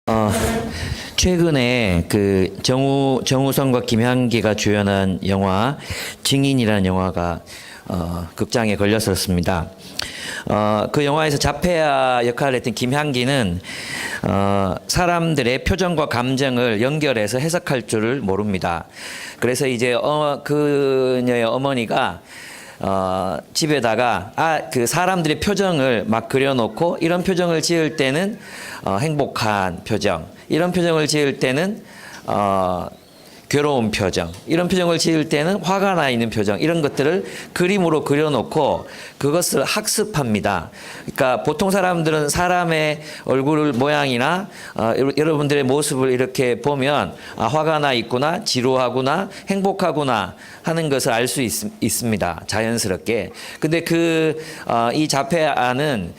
어, 최근에 그 정우성과 김향기가 주연한 영화 증인이라는 영화가 극장에 걸렸었습니다. 그 영화에서 자폐아 역할을 했던 김향기는 사람들의 표정과 감정을 연결해서 해석할 줄을 모릅니다. 그래서 이제 그녀의 어머니가 집에다가 그 사람들의 표정을 막 그려놓고 이런 표정을 지을 때는 행복한 표정, 이런 표정을 지을 때는 괴로운 표정, 이런 표정을 지을 때는 화가 나 있는 표정, 이런 것들을 그림으로 그려놓고 그것을 학습합니다. 그러니까 보통 사람들은 사람의 얼굴 모양이나 여러분들의 모습을 이렇게 보면 화가 나 있구나, 지루하구나, 행복하구나 하는 것을 알 수 있습니다. 자연스럽게. 근데 이 자폐아는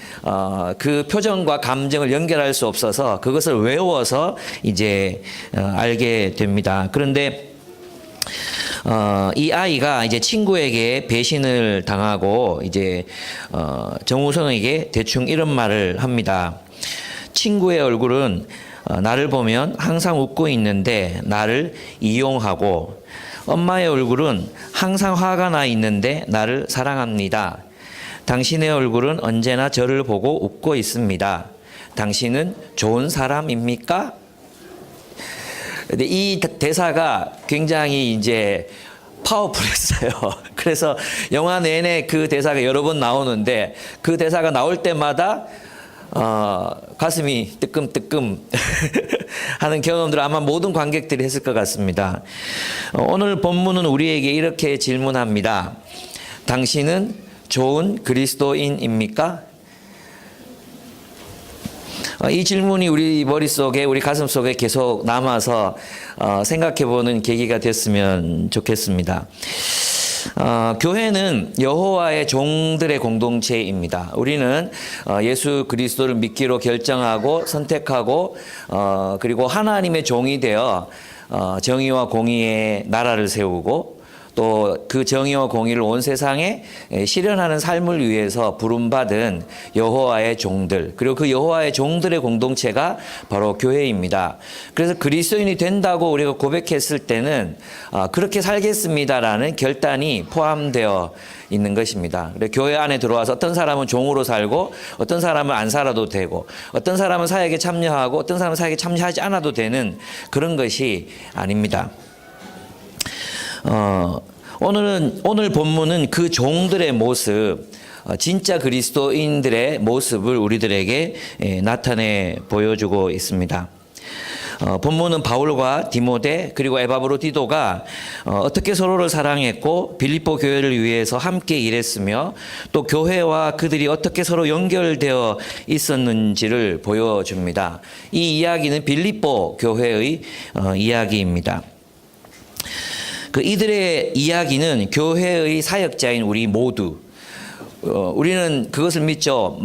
그 표정과 감정을 연결할 수 없어서 그것을 외워서 이제 알게 됩니다. 그런데 이 아이가 이제 친구에게 배신을 당하고 이제 정우성에게 대충 이런 말을 합니다. 친구의 얼굴은 나를 보면 항상 웃고 있는데 나를 이용하고, 엄마의 얼굴은 항상 화가 나 있는데 나를 사랑합니다. 당신의 얼굴은 언제나 저를 보고 웃고 있습니다. 당신은 좋은 사람입니까? 근데 이 대사가 굉장히 이제 파워풀했어요. 그래서 영화 내내 그 대사가 여러 번 나오는데 그 대사가 나올 때마다 가슴이 뜨끔뜨끔 하는 경험들을 아마 모든 관객들이 했을 것 같습니다. 오늘 본문은 우리에게 이렇게 질문합니다. 당신은 좋은 그리스도인입니까? 이 질문이 우리 머릿속에, 우리 가슴속에 계속 남아서 생각해보는 계기가 됐으면 좋겠습니다. 교회는 여호와의 종들의 공동체입니다. 우리는 예수 그리스도를 믿기로 결정하고 선택하고 그리고 하나님의 종이 되어 정의와 공의의 나라를 세우고 또 그 정의와 공의를 온 세상에 실현하는 삶을 위해서 부름받은 여호와의 종들, 그리고 그 여호와의 종들의 공동체가 바로 교회입니다. 그래서 그리스도인이 된다고 우리가 고백했을 때는 그렇게 살겠습니다라는 결단이 포함되어 있는 것입니다. 교회 안에 들어와서 어떤 사람은 종으로 살고 어떤 사람은 안 살아도 되고 어떤 사람은 사역에 참여하고 어떤 사람은 사역에 참여하지 않아도 되는 그런 것이 아닙니다. 오늘 본문은 그 종들의 모습, 진짜 그리스도인들의 모습을 우리들에게 나타내 보여주고 있습니다. 본문은 바울과 디모데 그리고 에바브로디도가 어떻게 서로를 사랑했고 빌립보 교회를 위해서 함께 일했으며 또 교회와 그들이 어떻게 서로 연결되어 있었는지를 보여줍니다. 이 이야기는 빌립보 교회의 이야기입니다. 이들의 이야기는 교회의 사역자인 우리 모두, 우리는 그것을 믿죠.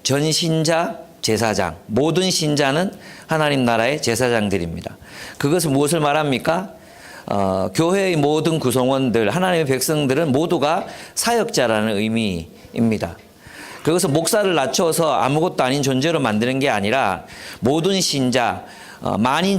전신자, 제사장, 모든 신자는 하나님 나라의 제사장들입니다. 그것은 무엇을 말합니까? 교회의 모든 구성원들, 하나님의 백성들은 모두가 사역자라는 의미입니다. 그것은 목사를 낮춰서 아무것도 아닌 존재로 만드는 게 아니라 모든 신자, 만인이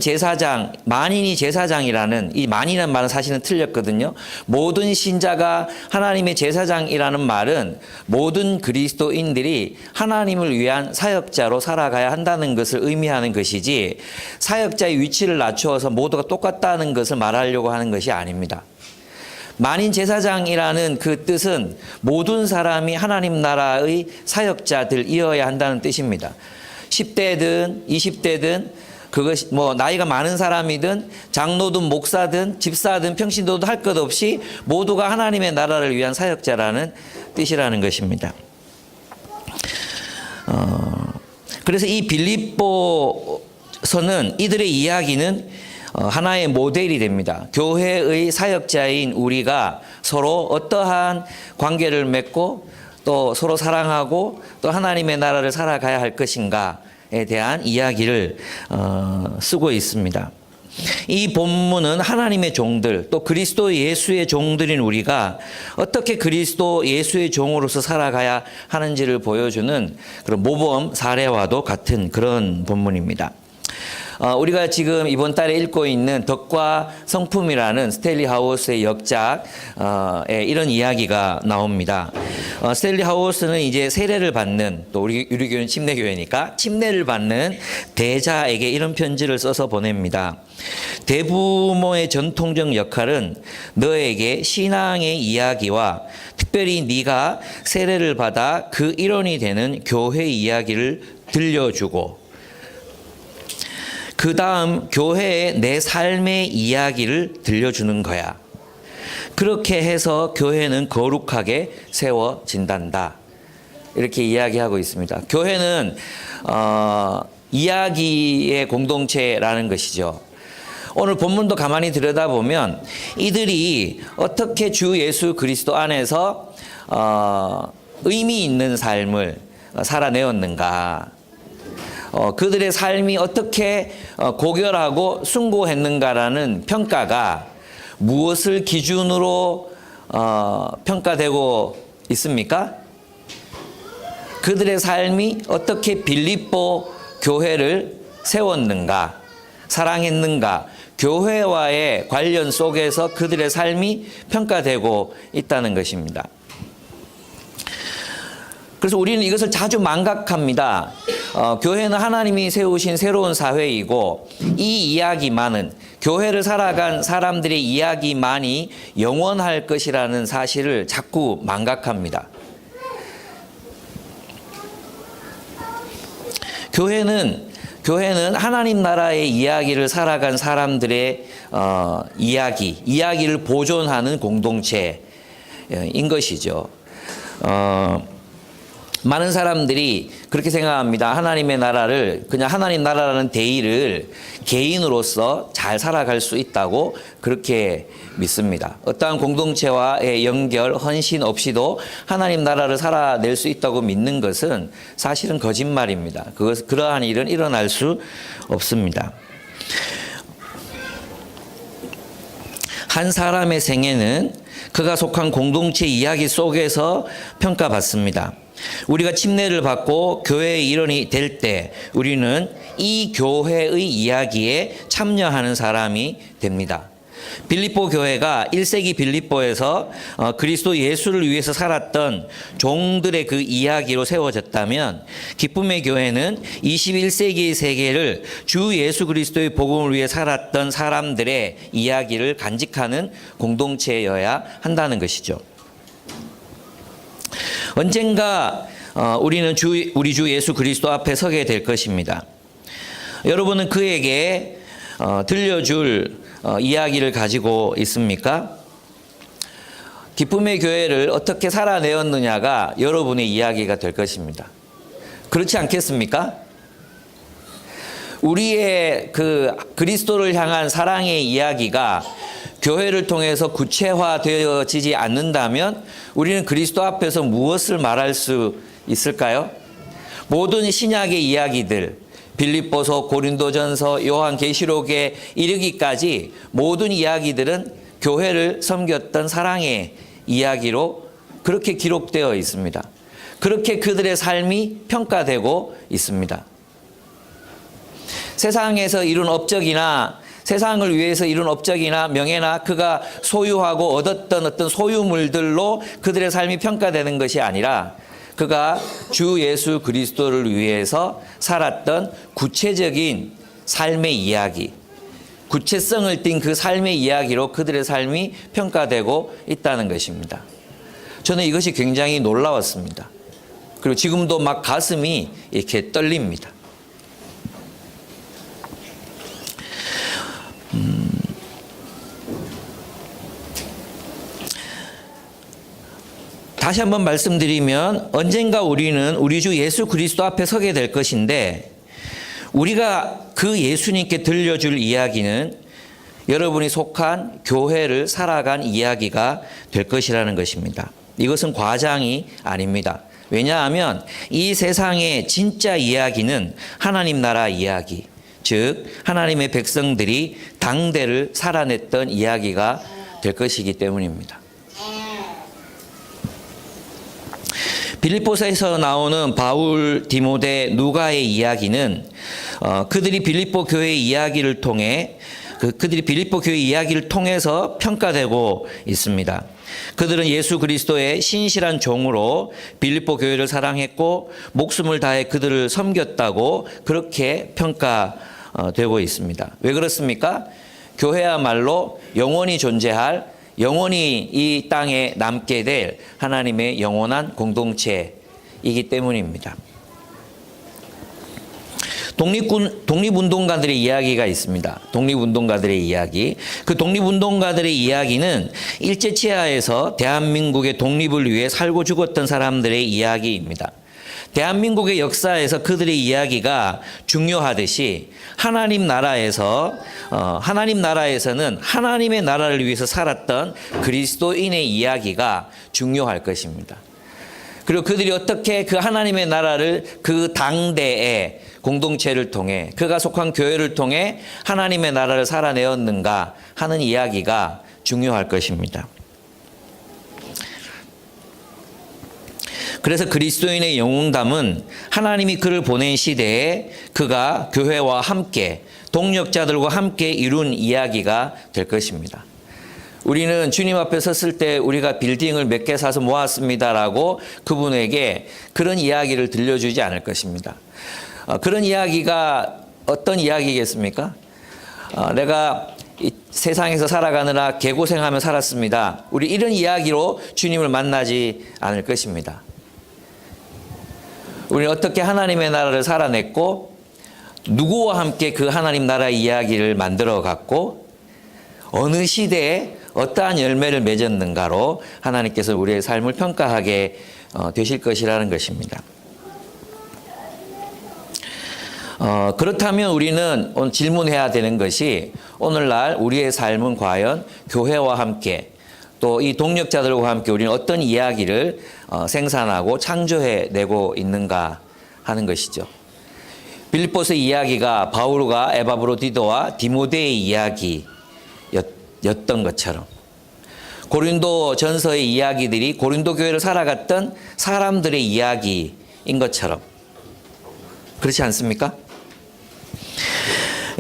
제사장이라는, 이 만이라는 말은 사실은 틀렸거든요. 모든 신자가 하나님의 제사장이라는 말은 모든 그리스도인들이 하나님을 위한 사역자로 살아가야 한다는 것을 의미하는 것이지, 사역자의 위치를 낮추어서 모두가 똑같다는 것을 말하려고 하는 것이 아닙니다. 만인 제사장이라는 그 뜻은 모든 사람이 하나님 나라의 사역자들이어야 한다는 뜻입니다. 10대든 20대든 그것이 나이가 많은 사람이든 장로든 목사든 집사든 평신도든 할 것 없이 모두가 하나님의 나라를 위한 사역자라는 뜻이라는 것입니다. 그래서 이 빌립보서는, 이들의 이야기는 하나의 모델이 됩니다. 교회의 사역자인 우리가 서로 어떠한 관계를 맺고 또 서로 사랑하고 또 하나님의 나라를 살아가야 할 것인가 에 대한 이야기를 쓰고 있습니다. 이 본문은 하나님의 종들, 또 그리스도 예수의 종들인 우리가 어떻게 그리스도 예수의 종으로서 살아가야 하는지를 보여주는 그런 모범 사례와도 같은 그런 본문입니다. 우리가 지금 이번 달에 읽고 있는 덕과 성품이라는 스탠리 하우스의 역작에 이런 이야기가 나옵니다. 스탠리 하우스는 이제 세례를 받는, 또 우리 유리교회는 침례교회니까 침례를 받는 대자에게 이런 편지를 써서 보냅니다. 대부모의 전통적 역할은 너에게 신앙의 이야기와 특별히 네가 세례를 받아 그 일원이 되는 교회 이야기를 들려주고, 그 다음 교회의 내 삶의 이야기를 들려주는 거야. 그렇게 해서 교회는 거룩하게 세워진단다. 이렇게 이야기하고 있습니다. 교회는 이야기의 공동체라는 것이죠. 오늘 본문도 가만히 들여다보면 이들이 어떻게 주 예수 그리스도 안에서 의미 있는 삶을 살아내었는가, 그들의 삶이 어떻게 고결하고 숭고했는가라는 평가가 무엇을 기준으로 평가되고 있습니까? 그들의 삶이 어떻게 빌립보 교회를 세웠는가, 사랑했는가, 교회와의 관련 속에서 그들의 삶이 평가되고 있다는 것입니다. 그래서 우리는 이것을 자주 망각합니다. 교회는 하나님이 세우신 새로운 사회이고, 이 이야기만은, 교회를 살아간 사람들의 이야기만이 영원할 것이라는 사실을 자꾸 망각합니다. 교회는 하나님 나라의 이야기를 살아간 사람들의 이야기를 보존하는 공동체인 것이죠. 많은 사람들이 그렇게 생각합니다. 하나님의 나라를, 그냥 하나님 나라라는 대의를 개인으로서 잘 살아갈 수 있다고 그렇게 믿습니다. 어떠한 공동체와의 연결, 헌신 없이도 하나님 나라를 살아낼 수 있다고 믿는 것은 사실은 거짓말입니다. 그러한 일은 일어날 수 없습니다. 한 사람의 생애는 그가 속한 공동체 이야기 속에서 평가받습니다. 우리가 침례를 받고 교회의 일원이 될 때 우리는 이 교회의 이야기에 참여하는 사람이 됩니다. 빌립보 교회가 1세기 빌립보에서 그리스도 예수를 위해서 살았던 종들의 그 이야기로 세워졌다면, 기쁨의 교회는 21세기의 세계를 주 예수 그리스도의 복음을 위해 살았던 사람들의 이야기를 간직하는 공동체여야 한다는 것이죠. 언젠가 우리는 우리 주 예수 그리스도 앞에 서게 될 것입니다. 여러분은 그에게 들려줄 이야기를 가지고 있습니까? 기쁨의 교회를 어떻게 살아내었느냐가 여러분의 이야기가 될 것입니다. 그렇지 않겠습니까? 우리의 그 그리스도를 향한 사랑의 이야기가 교회를 통해서 구체화되어지지 않는다면 우리는 그리스도 앞에서 무엇을 말할 수 있을까요? 모든 신약의 이야기들, 빌립보서, 고린도전서, 요한계시록에 이르기까지 모든 이야기들은 교회를 섬겼던 사랑의 이야기로 그렇게 기록되어 있습니다. 그렇게 그들의 삶이 평가되고 있습니다. 세상에서 이룬 업적이나 세상을 위해서 이룬 업적이나 명예나 그가 소유하고 얻었던 어떤 소유물들로 그들의 삶이 평가되는 것이 아니라 그가 주 예수 그리스도를 위해서 살았던 구체적인 삶의 이야기, 구체성을 띤 그 삶의 이야기로 그들의 삶이 평가되고 있다는 것입니다. 저는 이것이 굉장히 놀라웠습니다. 그리고 지금도 막 가슴이 이렇게 떨립니다. 다시 한번 말씀드리면 언젠가 우리는 우리 주 예수 그리스도 앞에 서게 될 것인데, 우리가 그 예수님께 들려줄 이야기는 여러분이 속한 교회를 살아간 이야기가 될 것이라는 것입니다. 이것은 과장이 아닙니다. 왜냐하면 이 세상의 진짜 이야기는 하나님 나라 이야기, 즉 하나님의 백성들이 당대를 살아냈던 이야기가 될 것이기 때문입니다. 빌립보서에서 나오는 바울, 디모데, 누가의 이야기는 그들이 빌립보 교회 이야기를 통해 그들이 빌립보 교회 이야기를 통해서 평가되고 있습니다. 그들은 예수 그리스도의 신실한 종으로 빌립보 교회를 사랑했고 목숨을 다해 그들을 섬겼다고 그렇게 평가되고 있습니다. 왜 그렇습니까? 교회야말로 영원히 존재할, 영원히 이 땅에 남게 될 하나님의 영원한 공동체이기 때문입니다. 독립운동가들의 이야기가 있습니다. 독립운동가들의 이야기. 그 독립운동가들의 이야기는 일제치하에서 대한민국의 독립을 위해 살고 죽었던 사람들의 이야기입니다. 대한민국의 역사에서 그들의 이야기가 중요하듯이 하나님 나라에서는 하나님의 나라를 위해서 살았던 그리스도인의 이야기가 중요할 것입니다. 그리고 그들이 어떻게 그 하나님의 나라를 그 당대의 공동체를 통해 그가 속한 교회를 통해 하나님의 나라를 살아내었는가 하는 이야기가 중요할 것입니다. 그래서 그리스도인의 영웅담은 하나님이 그를 보낸 시대에 그가 교회와 함께 동력자들과 함께 이룬 이야기가 될 것입니다. 우리는 주님 앞에 섰을 때 우리가 빌딩을 몇 개 사서 모았습니다라고 그분에게 그런 이야기를 들려주지 않을 것입니다. 그런 이야기가 어떤 이야기겠습니까? 내가 이 세상에서 살아가느라 개고생하며 살았습니다. 우리 이런 이야기로 주님을 만나지 않을 것입니다. 우리는 어떻게 하나님의 나라를 살아냈고 누구와 함께 그 하나님 나라 이야기를 만들어 갔고 어느 시대에 어떠한 열매를 맺었는가로 하나님께서 우리의 삶을 평가하게 되실 것이라는 것입니다. 그렇다면 우리는 오늘 질문해야 되는 것이 오늘날 우리의 삶은 과연 교회와 함께 또 이 동력자들과 함께 우리는 어떤 이야기를 생산하고 창조해내고 있는가 하는 것이죠. 빌립보서 이야기가 바울과 에바브로디도와 디모데의 이야기였던 것처럼 고린도 전서의 이야기들이 고린도 교회를 살아갔던 사람들의 이야기인 것처럼 그렇지 않습니까?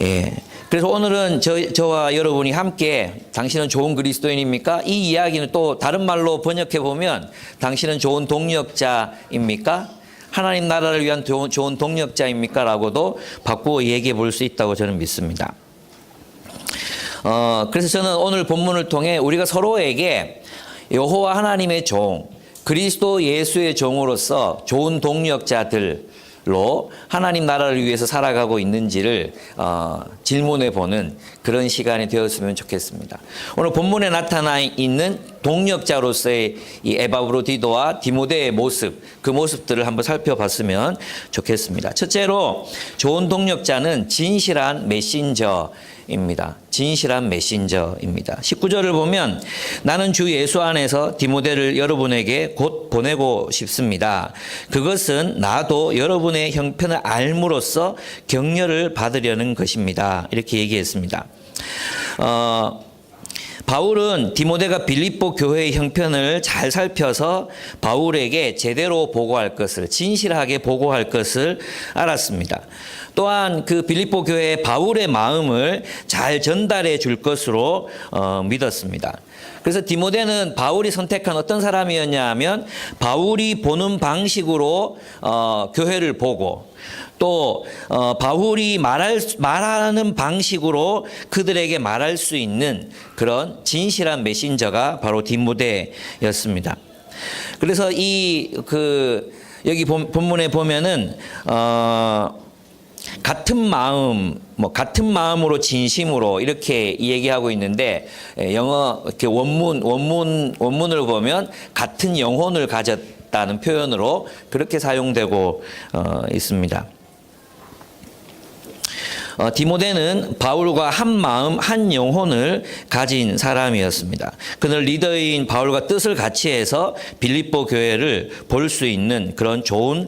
예. 그래서 오늘은 저와 여러분이 함께 당신은 좋은 그리스도인입니까? 이 이야기는 또 다른 말로 번역해 보면 당신은 좋은 동력자입니까? 하나님 나라를 위한 좋은 동력자입니까? 라고도 바꾸어 얘기해 볼 수 있다고 저는 믿습니다. 그래서 저는 오늘 본문을 통해 우리가 서로에게 여호와 하나님의 종, 그리스도 예수의 종으로서 좋은 동력자들로 하나님 나라를 위해서 살아가고 있는지를 질문해 보는 그런 시간이 되었으면 좋겠습니다. 오늘 본문에 나타나 있는 동력자로서의 이 에바브로디도와 디모데의 모습, 그 모습들을 한번 살펴봤으면 좋겠습니다. 첫째로 좋은 동력자는 진실한 메신저입니다. 진실한 메신저입니다. 19절을 보면 나는 주 예수 안에서 디모데를 여러분에게 곧 보내고 싶습니다. 그것은 나도 여러분의 형편을 알므로써 격려를 받으려는 것입니다. 이렇게 얘기했습니다. 바울은 디모데가 빌립보 교회의 형편을 잘 살펴서 바울에게 제대로 보고할 것을, 진실하게 보고할 것을 알았습니다. 또한 그 빌립보 교회의 바울의 마음을 잘 전달해 줄 것으로 믿었습니다. 그래서 디모데는 바울이 선택한 어떤 사람이었냐 하면 바울이 보는 방식으로 교회를 보고 또 바울이 말하는 방식으로 그들에게 말할 수 있는 그런 진실한 메신저가 바로 디모데였습니다. 그래서 여기 본문에 보면은 같은 마음으로 진심으로 이렇게 얘기하고 있는데 영어 이렇게 원문을 보면 같은 영혼을 가졌다는 표현으로 그렇게 사용되고 있습니다. 디모데는 바울과 한 마음 한 영혼을 가진 사람이었습니다. 그는 리더인 바울과 뜻을 같이 해서 빌립보 교회를 볼 수 있는 그런 좋은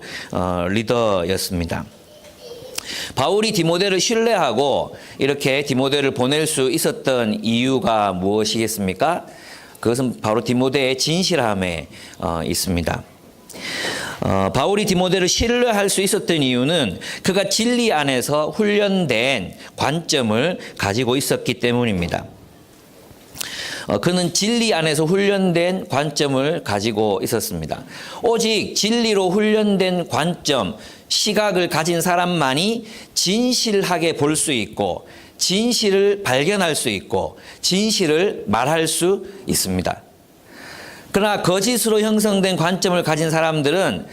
리더였습니다. 바울이 디모데를 신뢰하고 이렇게 디모데를 보낼 수 있었던 이유가 무엇이겠습니까? 그것은 바로 디모데의 진실함에 있습니다. 바울이 디모데를 신뢰할 수 있었던 이유는 그가 진리 안에서 훈련된 관점을 가지고 있었기 때문입니다. 그는 진리 안에서 훈련된 관점을 가지고 있었습니다. 오직 진리로 훈련된 관점, 시각을 가진 사람만이 진실하게 볼 수 있고 진실을 발견할 수 있고 진실을 말할 수 있습니다. 그러나 거짓으로 형성된 관점을 가진 사람들은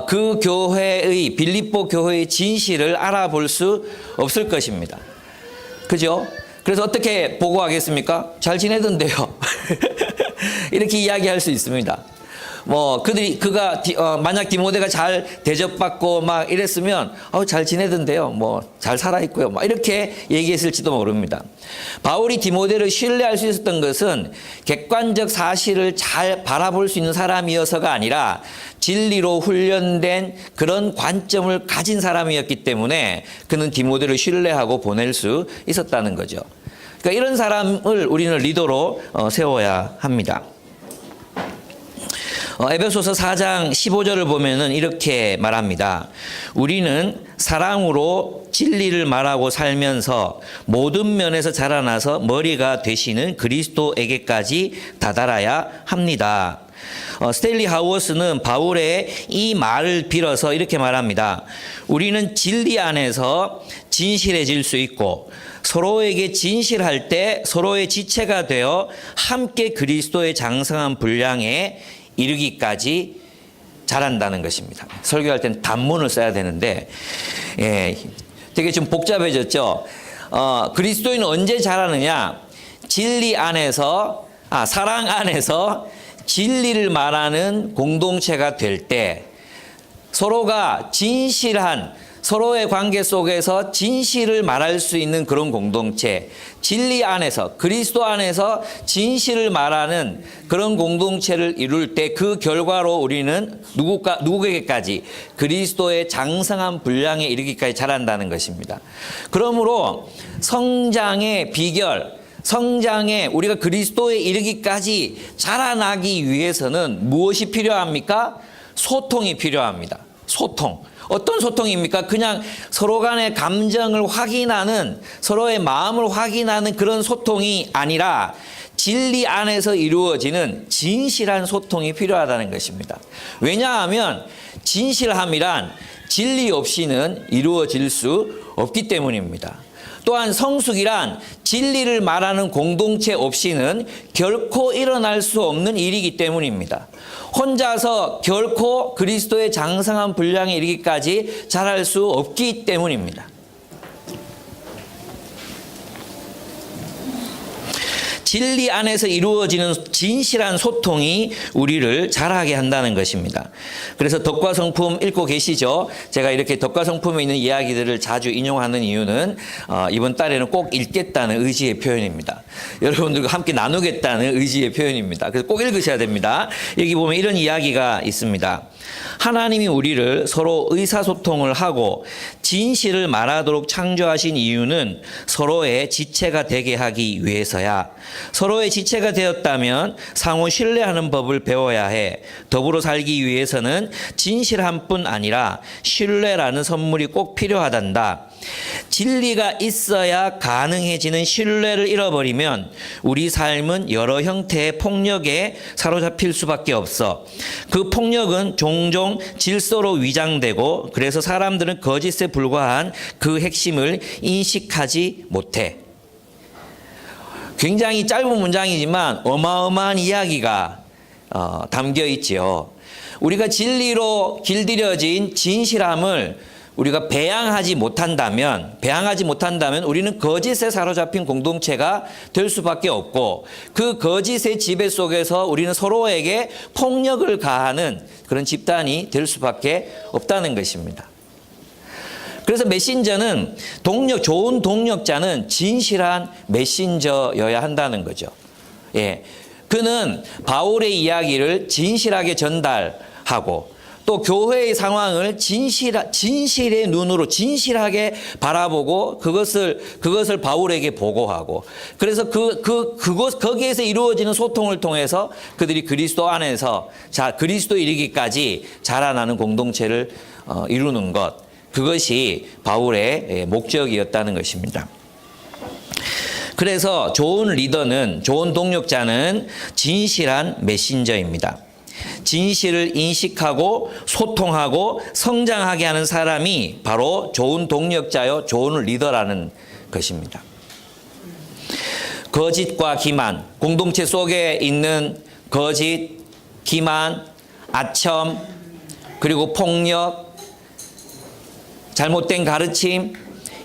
그 교회의 빌립보 교회의 진실을 알아볼 수 없을 것입니다. 그죠? 그래서 어떻게 보고하겠습니까? 잘 지내던데요. 이렇게 이야기할 수 있습니다. 그가 만약 디모데가 잘 대접받고 막 이랬으면 잘 지내던데요. 잘 살아 있고요. 이렇게 얘기했을지도 모릅니다. 바울이 디모데를 신뢰할 수 있었던 것은 객관적 사실을 잘 바라볼 수 있는 사람이어서가 아니라 진리로 훈련된 그런 관점을 가진 사람이었기 때문에 그는 디모데를 신뢰하고 보낼 수 있었다는 거죠. 그러니까 이런 사람을 우리는 리더로 세워야 합니다. 에베소서 4장 15절을 보면은 이렇게 말합니다. 우리는 사랑으로 진리를 말하고 살면서 모든 면에서 자라나서 머리가 되시는 그리스도에게까지 다다라야 합니다. 스탠리 하우어스는 바울의 이 말을 빌어서 이렇게 말합니다. 우리는 진리 안에서 진실해질 수 있고 서로에게 진실할 때 서로의 지체가 되어 함께 그리스도의 장성한 분량에 이르기까지 자란다는 것입니다. 설교할 땐 단문을 써야 되는데 되게 좀 복잡해졌죠. 그리스도인은 언제 자라느냐? 진리 안에서 사랑 안에서 진리를 말하는 공동체가 될 때 서로가 진실한 서로의 관계 속에서 진실을 말할 수 있는 그런 공동체, 진리 안에서 그리스도 안에서 진실을 말하는 그런 공동체를 이룰 때 그 결과로 우리는 누구에게까지 그리스도의 장성한 분량에 이르기까지 자란다는 것입니다. 그러므로 성장의 비결, 성장에 우리가 그리스도에 이르기까지 자라나기 위해서는 무엇이 필요합니까? 소통이 필요합니다. 소통. 어떤 소통입니까? 그냥 서로 간의 감정을 확인하는, 서로의 마음을 확인하는 그런 소통이 아니라 진리 안에서 이루어지는 진실한 소통이 필요하다는 것입니다. 왜냐하면 진실함이란 진리 없이는 이루어질 수 없기 때문입니다. 또한 성숙이란 진리를 말하는 공동체 없이는 결코 일어날 수 없는 일이기 때문입니다. 혼자서 결코 그리스도의 장성한 분량에 이르기까지 자랄 수 없기 때문입니다. 진리 안에서 이루어지는 진실한 소통이 우리를 자라게 한다는 것입니다. 그래서 덕과 성품 읽고 계시죠? 제가 이렇게 덕과 성품에 있는 이야기들을 자주 인용하는 이유는 이번 달에는 꼭 읽겠다는 의지의 표현입니다. 여러분들과 함께 나누겠다는 의지의 표현입니다. 그래서 꼭 읽으셔야 됩니다. 여기 보면 이런 이야기가 있습니다. 하나님이 우리를 서로 의사소통을 하고 진실을 말하도록 창조하신 이유는 서로의 지체가 되게 하기 위해서야. 서로의 지체가 되었다면 상호 신뢰하는 법을 배워야 해. 더불어 살기 위해서는 진실함뿐 아니라 신뢰라는 선물이 꼭 필요하단다. 진리가 있어야 가능해지는 신뢰를 잃어버리면 우리 삶은 여러 형태의 폭력에 사로잡힐 수밖에 없어. 그 폭력은 종종 질서로 위장되고 그래서 사람들은 거짓에 불과한 그 핵심을 인식하지 못해. 굉장히 짧은 문장이지만 어마어마한 이야기가 담겨 있지요. 우리가 진리로 길들여진 진실함을 우리가 배양하지 못한다면 우리는 거짓에 사로잡힌 공동체가 될 수밖에 없고 그 거짓의 지배 속에서 우리는 서로에게 폭력을 가하는 그런 집단이 될 수밖에 없다는 것입니다. 그래서 메신저는 좋은 동력자는 진실한 메신저여야 한다는 거죠. 그는 바울의 이야기를 진실하게 전달하고 또 교회의 상황을 진실의 눈으로 진실하게 바라보고 그것을 바울에게 보고하고, 그래서 거기에서 이루어지는 소통을 통해서 그들이 그리스도 안에서 그리스도 이르기까지 자라나는 공동체를 이루는 것, 그것이 바울의 목적이었다는 것입니다. 그래서 좋은 리더는, 좋은 동력자는 진실한 메신저입니다. 진실을 인식하고 소통하고 성장하게 하는 사람이 바로 좋은 동력자요, 좋은 리더라는 것입니다. 거짓과 기만, 공동체 속에 있는 거짓, 기만, 아첨, 그리고 폭력, 잘못된 가르침,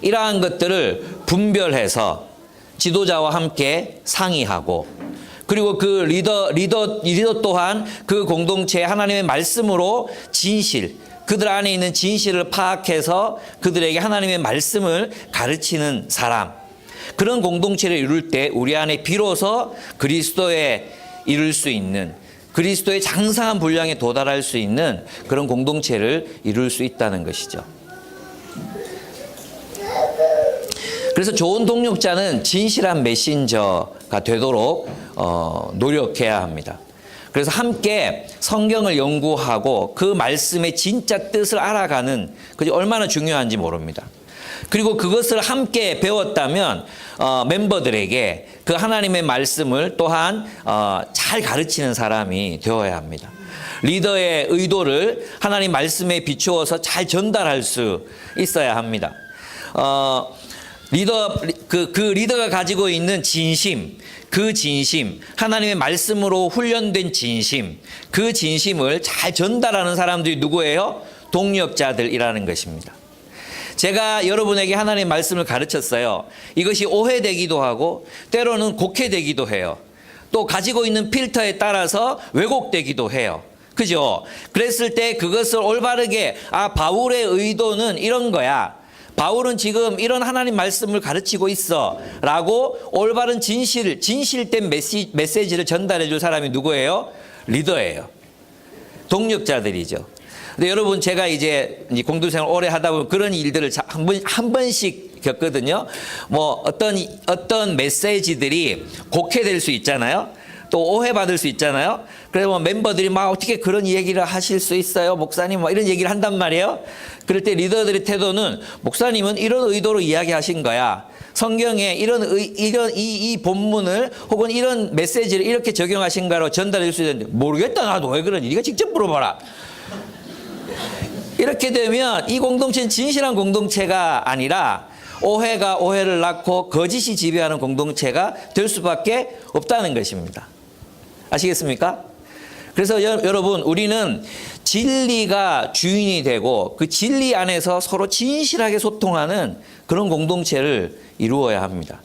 이러한 것들을 분별해서 지도자와 함께 상의하고, 그리고 그 리더 또한 그 공동체에 하나님의 말씀으로 진실, 그들 안에 있는 진실을 파악해서 그들에게 하나님의 말씀을 가르치는 사람, 그런 공동체를 이룰 때 우리 안에 비로소 그리스도에 이룰 수 있는, 그리스도의 장성한 분량에 도달할 수 있는 그런 공동체를 이룰 수 있다는 것이죠. 그래서 좋은 동력자는 진실한 메신저가 되도록 노력해야 합니다. 그래서 함께 성경을 연구하고 그 말씀의 진짜 뜻을 알아가는 것이 얼마나 중요한지 모릅니다. 그리고 그것을 함께 배웠다면 멤버들에게 그 하나님의 말씀을 또한 잘 가르치는 사람이 되어야 합니다. 리더의 의도를 하나님 말씀에 비추어서 잘 전달할 수 있어야 합니다. 리더가 가지고 있는 진심, 그 진심, 하나님의 말씀으로 훈련된 진심, 그 진심을 잘 전달하는 사람들이 누구예요? 동력자들이라는 것입니다. 제가 여러분에게 하나님의 말씀을 가르쳤어요. 이것이 오해되기도 하고 때로는 곡해되기도 해요. 또 가지고 있는 필터에 따라서 왜곡되기도 해요. 그죠? 그랬을 때 그것을 올바르게, 바울의 의도는 이런 거야, 바울은 지금 이런 하나님 말씀을 가르치고 있어 라고 올바른 진실된 메시지를 전달해 줄 사람이 누구예요? 리더예요. 동력자들이죠. 근데 여러분, 제가 이제 공동생활 오래 하다 보면 그런 일들을 한 번씩 겪거든요. 뭐 어떤 메시지들이 곡해될 수 있잖아요. 또 오해받을 수 있잖아요. 그래서 뭐 멤버들이 막 어떻게 그런 얘기를 하실 수 있어요, 목사님, 뭐 이런 얘기를 한단 말이에요. 그럴 때 리더들의 태도는, 목사님은 이런 의도로 이야기하신 거야. 성경에 이 본문을 혹은 이런 메시지를 이렇게 적용하신 거로 전달해 줄 수 있는데, 모르겠다, 나도 왜 그러니, 네가 직접 물어봐라. 이렇게 되면 이 공동체는 진실한 공동체가 아니라 오해가 오해를 낳고 거짓이 지배하는 공동체가 될 수밖에 없다는 것입니다. 아시겠습니까? 그래서 여러분, 우리는 진리가 주인이 되고 그 진리 안에서 서로 진실하게 소통하는 그런 공동체를 이루어야 합니다.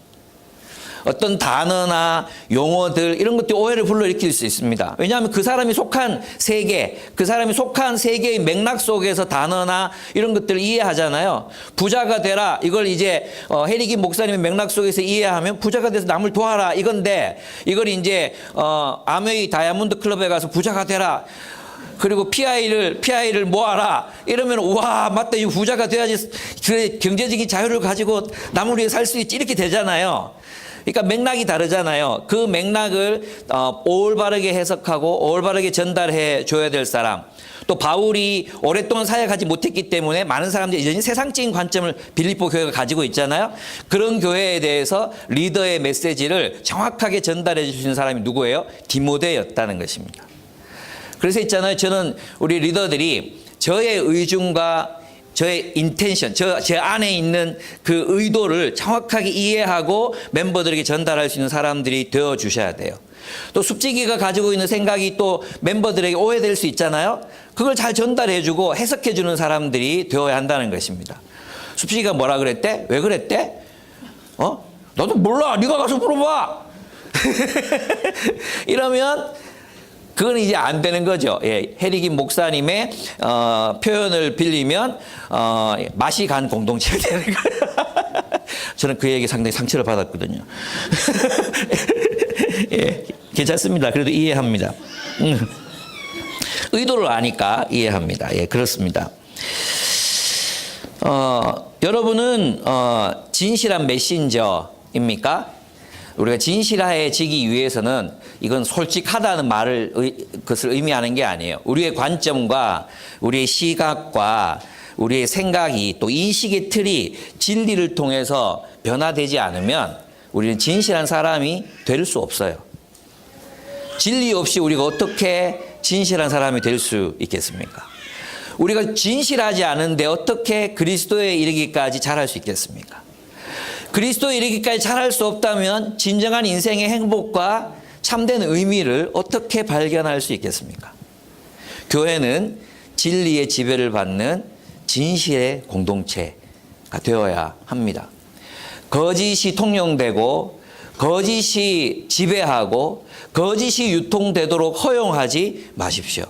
어떤 단어나 용어들, 이런 것들이 오해를 불러일으킬 수 있습니다. 왜냐하면 그 사람이 속한 세계, 그 사람이 속한 세계의 맥락 속에서 단어나 이런 것들을 이해하잖아요. 부자가 되라, 이걸 이제 해리긴 목사님의 맥락 속에서 이해하면 부자가 돼서 남을 도와라 이건데, 이걸 이제 아메이 다이아몬드 클럽에 가서 부자가 되라, 그리고 PI를 모아라 이러면, 와, 맞다, 이 부자가 돼야지 그래 경제적인 자유를 가지고 남을 위해 살 수 있지, 이렇게 되잖아요. 그러니까 맥락이 다르잖아요. 그 맥락을 올바르게 해석하고 올바르게 전달해 줘야 될 사람. 또 바울이 오랫동안 사역하지 못했기 때문에 많은 사람들이 이제 세상적인 관점을 빌립보 교회가 가지고 있잖아요. 그런 교회에 대해서 리더의 메시지를 정확하게 전달해 주시는 사람이 누구예요? 디모데였다는 것입니다. 그래서 있잖아요, 저는 우리 리더들이 저의 의중과 저의 인텐션, 제 안에 있는 그 의도를 정확하게 이해하고 멤버들에게 전달할 수 있는 사람들이 되어 주셔야 돼요. 또 숙지기가 가지고 있는 생각이 또 멤버들에게 오해될 수 있잖아요. 그걸 잘 전달해 주고 해석해 주는 사람들이 되어야 한다는 것입니다. 숙지기가 뭐라 그랬대? 왜 그랬대? 나도 몰라, 네가 가서 물어봐. 이러면 그건 이제 안 되는 거죠. 예, 해리긴 목사님의 표현을 빌리면 맛이 간 공동체가 되는 거예요. 저는 그 얘기 상당히 상처를 받았거든요. 예, 괜찮습니다. 그래도 이해합니다. 의도를 아니까 이해합니다. 예, 그렇습니다. 여러분은 진실한 메신저입니까? 우리가 진실해지기 위해서는 이건 솔직하다는 그것을 의미하는 게 아니에요. 우리의 관점과 우리의 시각과 우리의 생각이 또 인식의 틀이 진리를 통해서 변화되지 않으면 우리는 진실한 사람이 될 수 없어요. 진리 없이 우리가 어떻게 진실한 사람이 될 수 있겠습니까? 우리가 진실하지 않은데 어떻게 그리스도에 이르기까지 잘할 수 있겠습니까? 그리스도에 이르기까지 잘할 수 없다면 진정한 인생의 행복과 참된 의미를 어떻게 발견할 수 있겠습니까? 교회는 진리의 지배를 받는 진실의 공동체가 되어야 합니다. 거짓이 통용되고 거짓이 지배하고 거짓이 유통되도록 허용하지 마십시오.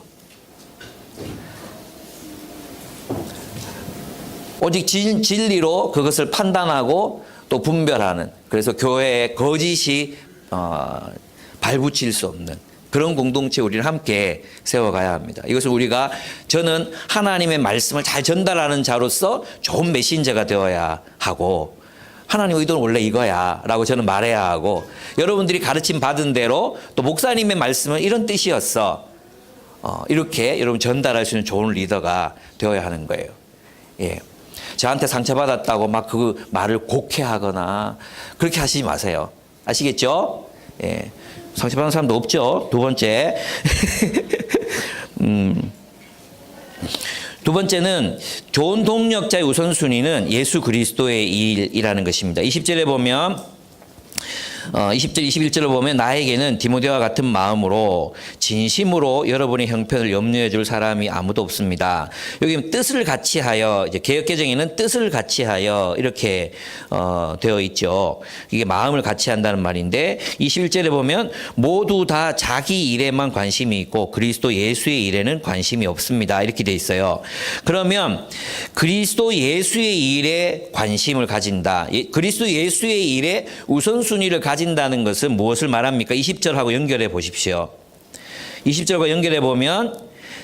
오직 진리로 그것을 판단하고 또 분별하는, 그래서 교회에 거짓이 발붙일 수 없는 그런 공동체 우리는 함께 세워가야 합니다. 이것을 저는 하나님의 말씀을 잘 전달하는 자로서 좋은 메신저가 되어야 하고, 하나님 의도는 원래 이거야 라고 저는 말해야 하고, 여러분들이 가르침 받은 대로 또 목사님의 말씀은 이런 뜻이었어, 이렇게 여러분 전달할 수 있는 좋은 리더가 되어야 하는 거예요. 예. 저한테 상처받았다고 막 그 말을 곡해하거나 그렇게 하시지 마세요. 아시겠죠? 예. 상처받은 사람도 없죠. 두 번째. 두 번째는 좋은 동력자의 우선순위는 예수 그리스도의 일이라는 것입니다. 20절에 보면 20절, 21절을 보면 나에게는 디모데와 같은 마음으로 진심으로 여러분의 형편을 염려해 줄 사람이 아무도 없습니다. 여기 뜻을 같이 하여, 이제 개역개정에는 뜻을 같이 하여 이렇게 되어 있죠. 이게 마음을 같이 한다는 말인데 21절에 보면 모두 다 자기 일에만 관심이 있고 그리스도 예수의 일에는 관심이 없습니다. 이렇게 되어 있어요. 그러면 그리스도 예수의 일에 관심을 가진다. 그리스도 예수의 일에 우선순위를 가진다는 것은 무엇을 말합니까? 20절하고 연결해 보십시오. 20절과 연결해 보면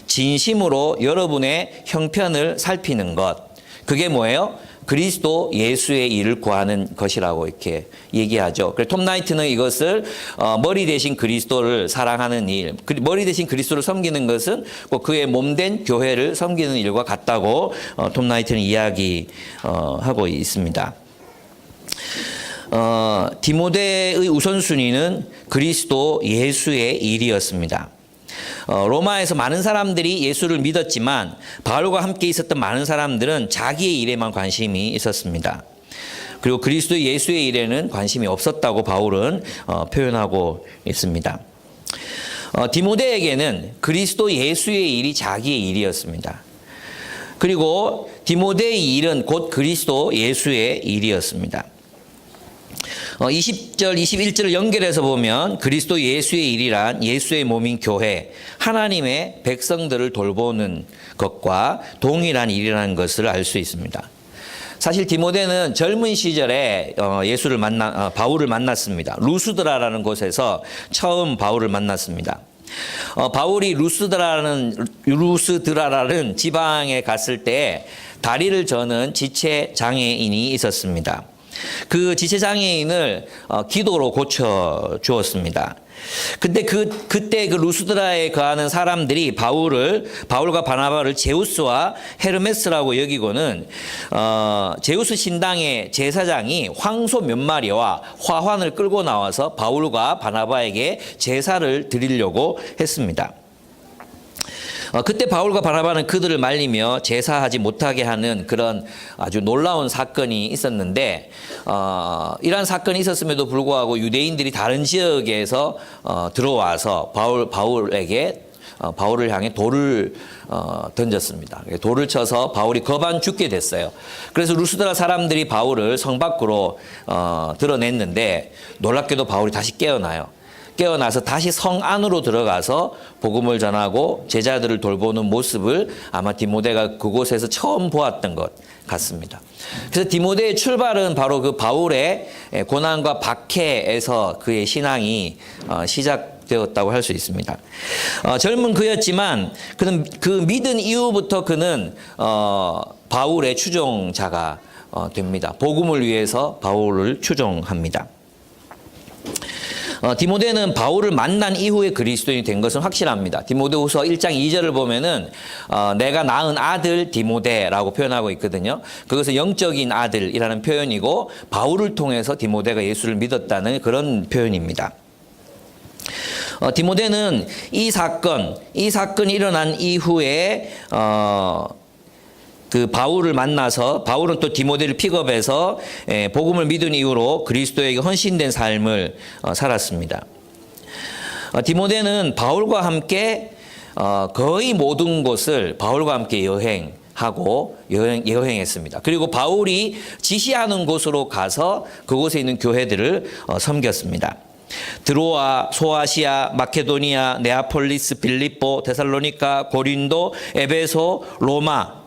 진심으로 여러분의 형편을 살피는 것. 그게 뭐예요? 그리스도 예수의 일을 구하는 것이라고 이렇게 얘기하죠. 그래서 톰 나이트는 이것을 머리 대신 그리스도를 사랑하는 일, 머리 대신 그리스도를 섬기는 것은 꼭 그의 몸된 교회를 섬기는 일과 같다고 톰 나이트는 이야기하고 있습니다. 디모데의 우선순위는 그리스도 예수의 일이었습니다. 로마에서 많은 사람들이 예수를 믿었지만 바울과 함께 있었던 많은 사람들은 자기의 일에만 관심이 있었습니다. 그리고 그리스도 예수의 일에는 관심이 없었다고 바울은 표현하고 있습니다. 디모데에게는 그리스도 예수의 일이 자기의 일이었습니다. 그리고 디모데의 일은 곧 그리스도 예수의 일이었습니다. 20절, 21절을 연결해서 보면 그리스도 예수의 일이란 예수의 몸인 교회, 하나님의 백성들을 돌보는 것과 동일한 일이라는 것을 알 수 있습니다. 사실 디모데는 젊은 시절에 바울을 만났습니다. 루스드라라는 곳에서 처음 바울을 만났습니다. 바울이 루스드라라는 지방에 갔을 때 다리를 저는 지체 장애인이 있었습니다. 그 지체장애인을 기도로 고쳐 주었습니다. 근데 그때 그 루스드라에 거하는 사람들이 바울과 바나바를 제우스와 헤르메스라고 여기고는 제우스 신당의 제사장이 황소 몇 마리와 화환을 끌고 나와서 바울과 바나바에게 제사를 드리려고 했습니다. 그때 바울과 바나바는 그들을 말리며 제사하지 못하게 하는 그런 아주 놀라운 사건이 있었는데, 이러한 사건이 있었음에도 불구하고 유대인들이 다른 지역에서 들어와서 바울을 향해 돌을 던졌습니다. 돌을 쳐서 바울이 거반 죽게 됐어요. 그래서 루스드라 사람들이 바울을 성 밖으로 드러냈는데 놀랍게도 바울이 다시 깨어나서 다시 성 안으로 들어가서 복음을 전하고 제자들을 돌보는 모습을 아마 디모데가 그곳에서 처음 보았던 것 같습니다. 그래서 디모데의 출발은 바로 그 바울의 고난과 박해에서 그의 신앙이 되었다고 할 수 있습니다. 젊은 그였지만 그는 그 믿은 이후부터 그는 바울의 추종자가 됩니다. 복음을 위해서 바울을 추종합니다. 디모데는 바울을 만난 이후에 그리스도인이 된 것은 확실합니다. 디모데후서 1장 2절을 보면은 내가 낳은 아들 디모데라고 표현하고 있거든요. 그것은 영적인 아들이라는 표현이고 바울을 통해서 디모데가 예수를 믿었다는 그런 표현입니다. 디모데는 이 사건이 일어난 이후에 그 바울을 만나서 바울은 또 디모데를 픽업해서 복음을 믿은 이후로 그리스도에게 헌신된 삶을 살았습니다. 디모데는 바울과 함께 거의 모든 곳을 바울과 함께 여행했습니다. 그리고 바울이 지시하는 곳으로 가서 그곳에 있는 교회들을 섬겼습니다. 드로아, 소아시아, 마케도니아, 네아폴리스, 빌립보, 데살로니가, 고린도, 에베소, 로마,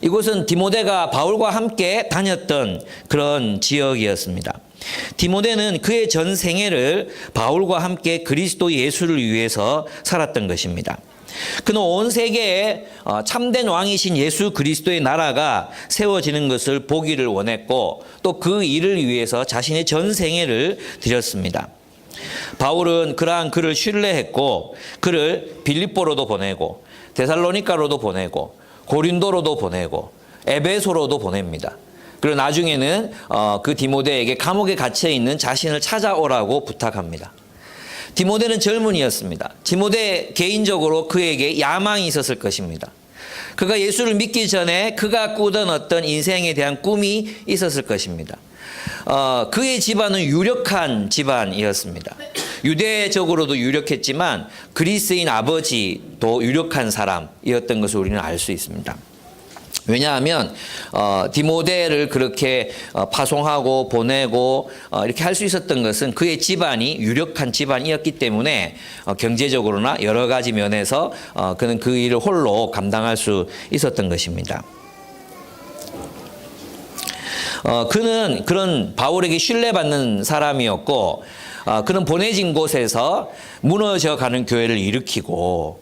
이곳은 디모데가 바울과 함께 다녔던 그런 지역이었습니다. 디모데는 그의 전 생애를 바울과 함께 그리스도 예수를 위해서 살았던 것입니다. 그는 온 세계에 참된 왕이신 예수 그리스도의 나라가 세워지는 것을 보기를 원했고 또 그 일을 위해서 자신의 전 생애를 드렸습니다. 바울은 그러한 그를 신뢰했고 그를 빌립보로도 보내고 데살로니가로도 보내고 고린도로도 보내고 에베소로도 보냅니다. 그리고 나중에는 그 디모데에게 감옥에 갇혀 있는 자신을 찾아오라고 부탁합니다. 디모데는 젊은이였습니다. 디모데 개인적으로 그에게 야망이 있었을 것입니다. 그가 예수를 믿기 전에 그가 꾸던 어떤 인생에 대한 꿈이 있었을 것입니다. 그의 집안은 유력한 집안이었습니다. 유대적으로도 유력했지만 그리스인 아버지도 유력한 사람이었던 것을 우리는 알 수 있습니다. 왜냐하면 디모데를 그렇게 파송하고 보내고 이렇게 할 수 있었던 것은 그의 집안이 유력한 집안이었기 때문에 경제적으로나 여러 가지 면에서 그는 그 일을 홀로 감당할 수 있었던 것입니다. 그는 그런 바울에게 신뢰받는 사람이었고 그는 보내진 곳에서 무너져가는 교회를 일으키고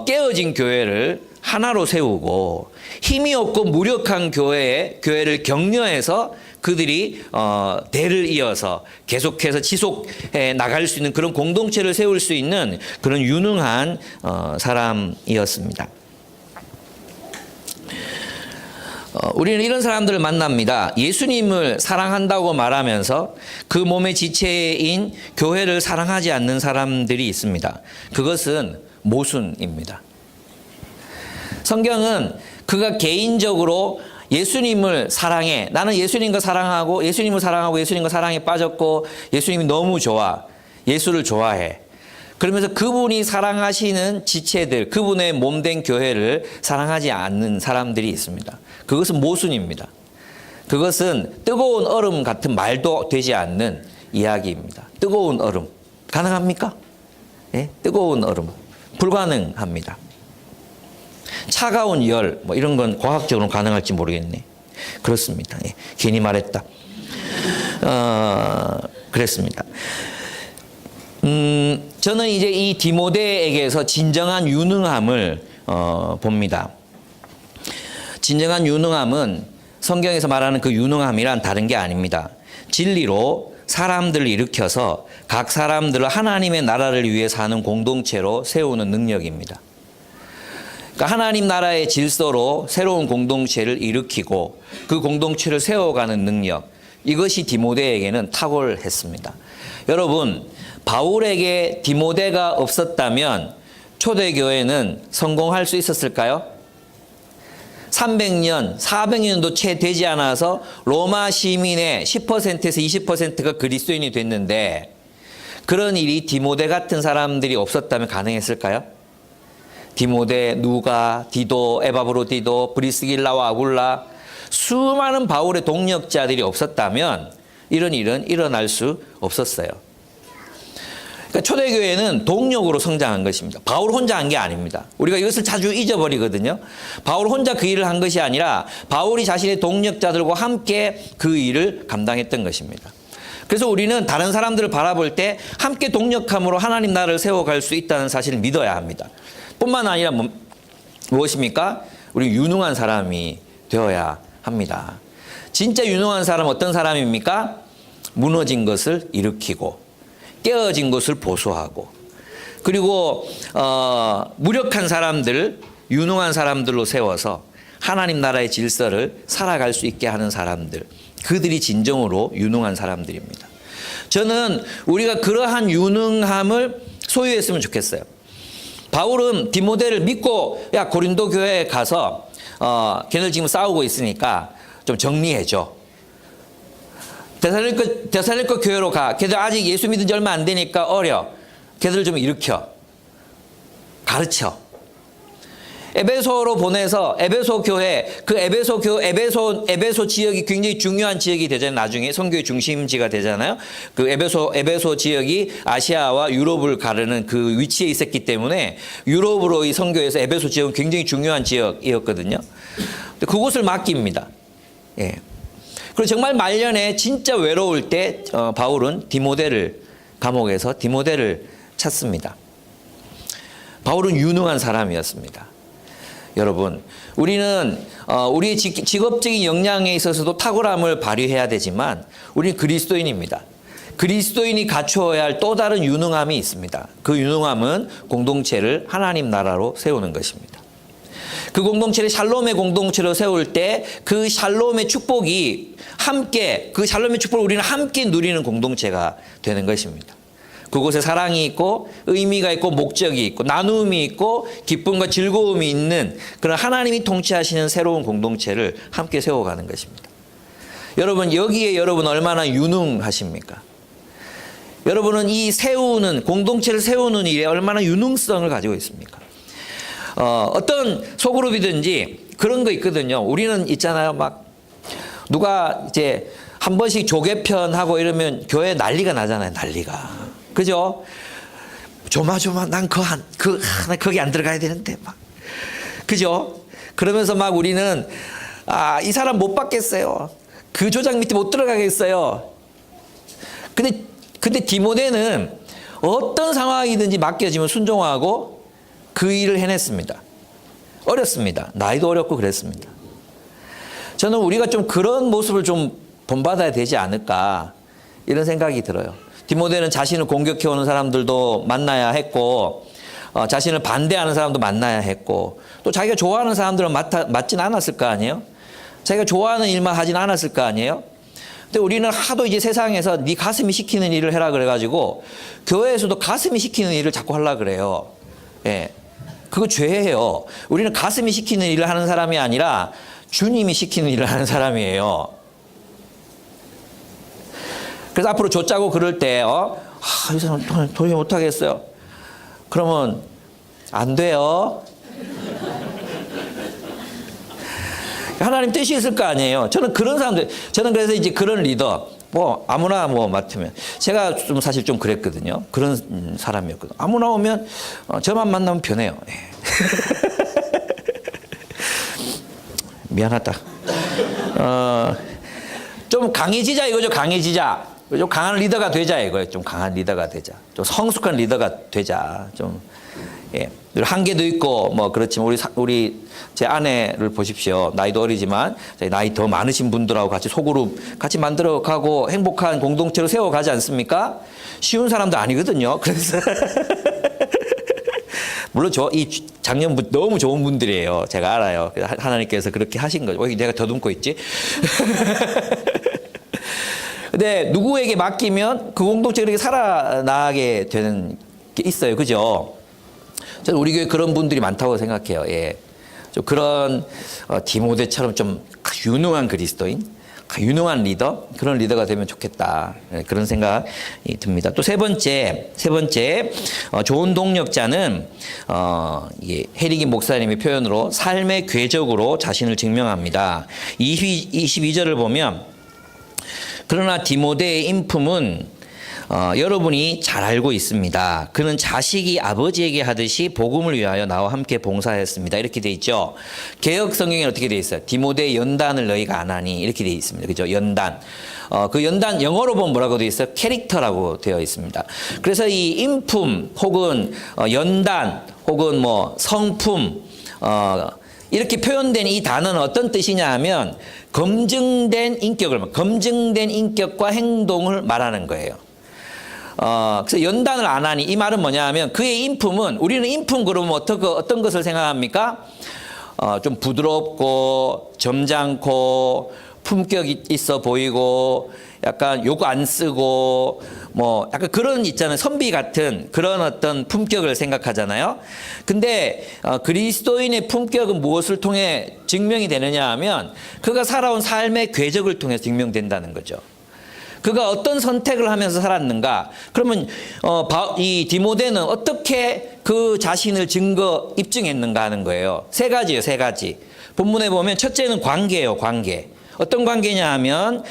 깨어진 교회를 하나로 세우고 힘이 없고 무력한 교회를 격려해서 그들이 대를 이어서 계속해서 지속해 나갈 수 있는 그런 공동체를 세울 수 있는 그런 유능한 사람이었습니다. 우리는 이런 사람들을 만납니다. 예수님을 사랑한다고 말하면서 그 몸의 지체인 교회를 사랑하지 않는 사람들이 있습니다. 그것은 모순입니다. 성경은 그가 개인적으로 예수님을 사랑해. 나는 예수님과 사랑하고 예수님을 사랑하고 예수님과 사랑에 빠졌고 예수님이 너무 좋아. 예수를 좋아해. 그러면서 그분이 사랑하시는 지체들, 그분의 몸된 교회를 사랑하지 않는 사람들이 있습니다. 그것은 모순입니다. 그것은 뜨거운 얼음 같은 말도 되지 않는 이야기입니다. 뜨거운 얼음. 가능합니까? 예? 뜨거운 얼음. 불가능합니다. 차가운 열, 뭐 이런 건 과학적으로 가능할지 모르겠네. 그렇습니다. 예. 괜히 말했다. 그랬습니다. 저는 이제 이 디모데에게서 진정한 유능함을 봅니다. 진정한 유능함은 성경에서 말하는 그 유능함이란 다른 게 아닙니다. 진리로 사람들을 일으켜서 각 사람들을 하나님의 나라를 위해 사는 공동체로 세우는 능력입니다. 그러니까 하나님 나라의 질서로 새로운 공동체를 일으키고 그 공동체를 세워가는 능력, 이것이 디모데에게는 탁월했습니다. 여러분, 바울에게 디모데가 없었다면 초대교회는 성공할 수 있었을까요? 300년, 400년도 채 되지 않아서 로마 시민의 10%에서 20%가 그리스도인이 됐는데 그런 일이 디모데 같은 사람들이 없었다면 가능했을까요? 디모데, 누가, 디도, 에바브로디도, 브리스길라와 아굴라, 수많은 바울의 동력자들이 없었다면 이런 일은 일어날 수 없었어요. 그러니까 초대교회는 동력으로 성장한 것입니다. 바울 혼자 한 게 아닙니다. 우리가 이것을 자주 잊어버리거든요. 바울 혼자 그 일을 한 것이 아니라 바울이 자신의 동력자들과 함께 그 일을 감당했던 것입니다. 그래서 우리는 다른 사람들을 바라볼 때 함께 동력함으로 하나님 나라를 세워갈 수 있다는 사실을 믿어야 합니다. 뿐만 아니라 무엇입니까? 우리 유능한 사람이 되어야 합니다. 진짜 유능한 사람은 어떤 사람입니까? 무너진 것을 일으키고 깨어진 것을 보수하고 그리고 무력한 사람들, 유능한 사람들로 세워서 하나님 나라의 질서를 살아갈 수 있게 하는 사람들, 그들이 진정으로 유능한 사람들입니다. 저는 우리가 그러한 유능함을 소유했으면 좋겠어요. 바울은 디모데를 믿고 야 고린도 교회에 가서 걔들 지금 싸우고 있으니까 좀 정리해줘. 데살로니가 교회로 가. 걔들 아직 예수 믿은 지 얼마 안 되니까 어려. 걔들을 좀 일으켜. 가르쳐. 에베소로 보내서 에베소 교회, 그 에베소 지역이 굉장히 중요한 지역이 되잖아요. 나중에 선교의 중심지가 되잖아요. 그 에베소 지역이 아시아와 유럽을 가르는 그 위치에 있었기 때문에 유럽으로 이 선교에서 에베소 지역은 굉장히 중요한 지역이었거든요. 그곳을 맡깁니다. 예. 그리고 정말 말년에 진짜 외로울 때 바울은 감옥에서 디모데를 찾습니다. 바울은 유능한 사람이었습니다. 여러분, 우리는 우리의 직업적인 역량에 있어서도 탁월함을 발휘해야 되지만 우리는 그리스도인입니다. 그리스도인이 갖추어야 할 또 다른 유능함이 있습니다. 그 유능함은 공동체를 하나님 나라로 세우는 것입니다. 그 공동체를 샬롬의 공동체로 세울 때 그 샬롬의 축복이 함께, 그 샬롬의 축복을 우리는 함께 누리는 공동체가 되는 것입니다. 그곳에 사랑이 있고 의미가 있고 목적이 있고 나눔이 있고 기쁨과 즐거움이 있는 그런 하나님이 통치하시는 새로운 공동체를 함께 세워가는 것입니다. 여러분, 여기에 여러분 얼마나 유능하십니까? 여러분은 이 공동체를 세우는 일에 얼마나 유능성을 가지고 있습니까? 어떤 소그룹이든지 그런 거 있거든요. 우리는 있잖아요. 막 누가 이제 한 번씩 조개편하고 이러면 교회 난리가 나잖아요. 난리가. 그죠? 조마조마 난 거기 안 들어가야 되는데 막. 그죠? 그러면서 막 우리는 이 사람 못 받겠어요. 그 조장 밑에 못 들어가겠어요. 근데 디모데는 어떤 상황이든지 맡겨지면 순종하고 그 일을 해냈습니다. 어렸습니다. 나이도 어렸고 그랬습니다. 저는 우리가 좀 그런 모습을 좀 본받아야 되지 않을까 이런 생각이 들어요. 디모데는 자신을 공격해오는 사람들도 만나야 했고 자신을 반대하는 사람도 만나야 했고 또 자기가 좋아하는 사람들은 맞진 않았을 거 아니에요? 자기가 좋아하는 일만 하진 않았을 거 아니에요? 근데 우리는 하도 이제 세상에서 네 가슴이 시키는 일을 해라 그래가지고 교회에서도 가슴이 시키는 일을 자꾸 하려고 그래요. 예. 그거 죄예요. 우리는 가슴이 시키는 일을 하는 사람이 아니라 주님이 시키는 일을 하는 사람이에요. 그래서 앞으로 줬자고 그럴 때, 이 사람 도저히 못하겠어요. 그러면 안 돼요. 하나님 뜻이 있을 거 아니에요. 저는 그래서 이제 그런 리더, 아무나 맡으면. 제가 사실 좀 그랬거든요. 그런 사람이었거든요. 아무나 오면, 저만 만나면 변해요. 미안하다. 좀 강해지자 이거죠. 강해지자. 좀 강한 리더가 되자 이거예요. 좀 강한 리더가 되자. 좀 성숙한 리더가 되자. 좀 한계도 있고 그렇지만 우리 제 아내를 보십시오. 나이도 어리지만 나이 더 많으신 분들하고 같이 소그룹 같이 만들어 가고 행복한 공동체로 세워 가지 않습니까? 쉬운 사람도 아니거든요. 그래서 물론 이 장년분 너무 좋은 분들이에요. 제가 알아요. 하나님께서 그렇게 하신 거죠. 내가 더듬고 있지? 근데 누구에게 맡기면 그 공동체가 그렇게 살아나게 되는 게 있어요. 그죠? 저는 우리 교회 그런 분들이 많다고 생각해요. 예. 좀 그런 디모데처럼 좀 유능한 그리스도인, 유능한 리더, 그런 리더가 되면 좋겠다. 그런 생각이 듭니다. 또 세 번째 좋은 동력자는 헤리기 목사님의 표현으로 삶의 궤적으로 자신을 증명합니다. 22절을 보면 그러나 디모데의 인품은 여러분이 잘 알고 있습니다. 그는 자식이 아버지에게 하듯이 복음을 위하여 나와 함께 봉사했습니다. 이렇게 돼 있죠. 개역 성경에는 어떻게 돼 있어요? 디모데 연단을 너희가 안 하니 이렇게 돼 있습니다. 그죠? 연단. 그 연단 영어로 보면 뭐라고 되어 있어요? 캐릭터라고 되어 있습니다. 그래서 이 인품 혹은 연단 혹은 뭐 성품 이렇게 표현된 이 단어는 어떤 뜻이냐 하면 검증된 인격과 행동을 말하는 거예요. 그래서 연단을 안 하니 이 말은 뭐냐 하면 그의 인품은 우리는 인품 그러면 어떤 것을 생각합니까? 좀 부드럽고 점잖고 품격 있어 보이고 약간 욕 안 쓰고 뭐 약간 그런 있잖아요. 선비 같은 그런 어떤 품격을 생각하잖아요. 근데 그리스도인의 품격은 무엇을 통해 증명이 되느냐 하면 그가 살아온 삶의 궤적을 통해서 증명된다는 거죠. 그가 어떤 선택을 하면서 살았는가? 그러면 이 디모데는 어떻게 그 자신을 입증했는가 하는 거예요. 세 가지예요, 세 가지. 본문에 보면 첫째는 관계예요, 관계. 어떤 관계냐 하면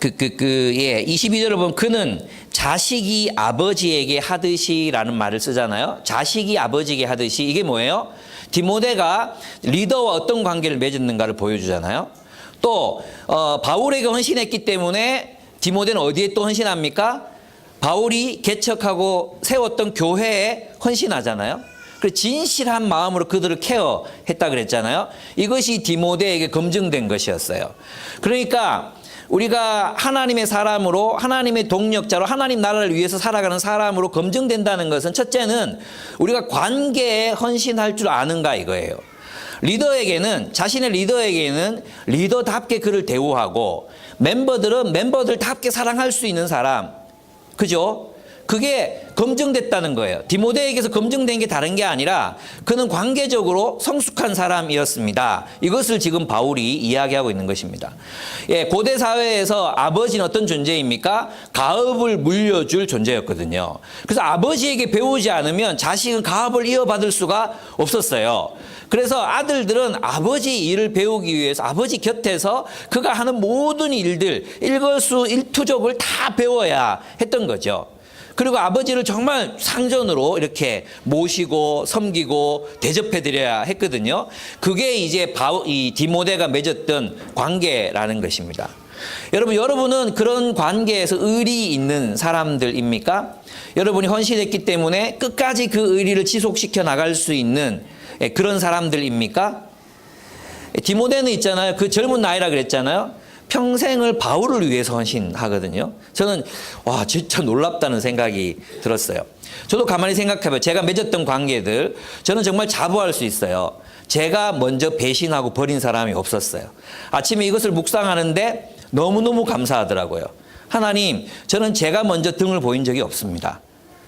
22절을 보면 그는 자식이 아버지에게 하듯이라는 말을 쓰잖아요. 자식이 아버지에게 하듯이 이게 뭐예요? 디모데가 리더와 어떤 관계를 맺었는가를 보여주잖아요. 또 바울에게 헌신했기 때문에 디모데는 어디에 또 헌신합니까? 바울이 개척하고 세웠던 교회에 헌신하잖아요. 그 진실한 마음으로 그들을 케어했다 그랬잖아요. 이것이 디모데에게 검증된 것이었어요. 그러니까 우리가 하나님의 사람으로 하나님의 동력자로 하나님 나라를 위해서 살아가는 사람으로 검증된다는 것은 첫째는 우리가 관계에 헌신할 줄 아는가 이거예요. 자신의 리더에게는 리더답게 그를 대우하고 멤버들은 멤버들답게 사랑할 수 있는 사람. 그죠? 그게 검증됐다는 거예요. 디모데에게서 검증된 게 다른 게 아니라 그는 관계적으로 성숙한 사람이었습니다. 이것을 지금 바울이 이야기하고 있는 것입니다. 고대 사회에서 아버지는 어떤 존재입니까? 가업을 물려줄 존재였거든요. 그래서 아버지에게 배우지 않으면 자식은 가업을 이어받을 수가 없었어요. 그래서 아들들은 아버지 일을 배우기 위해서 아버지 곁에서 그가 하는 모든 일들, 일거수일투족을 다 배워야 했던 거죠. 그리고 아버지를 정말 상전으로 이렇게 모시고 섬기고 대접해드려야 했거든요. 그게 이제 이 디모데가 맺었던 관계라는 것입니다. 여러분은 그런 관계에서 의리 있는 사람들입니까? 여러분이 헌신했기 때문에 끝까지 그 의리를 지속시켜 나갈 수 있는 그런 사람들입니까? 디모데는 있잖아요. 그 젊은 나이라 그랬잖아요. 평생을 바울을 위해서 헌신하거든요. 저는 진짜 놀랍다는 생각이 들었어요. 저도 가만히 생각해봐요. 제가 맺었던 관계들 저는 정말 자부할 수 있어요. 제가 먼저 배신하고 버린 사람이 없었어요. 아침에 이것을 묵상하는데 너무너무 감사하더라고요. 하나님, 저는 제가 먼저 등을 보인 적이 없습니다.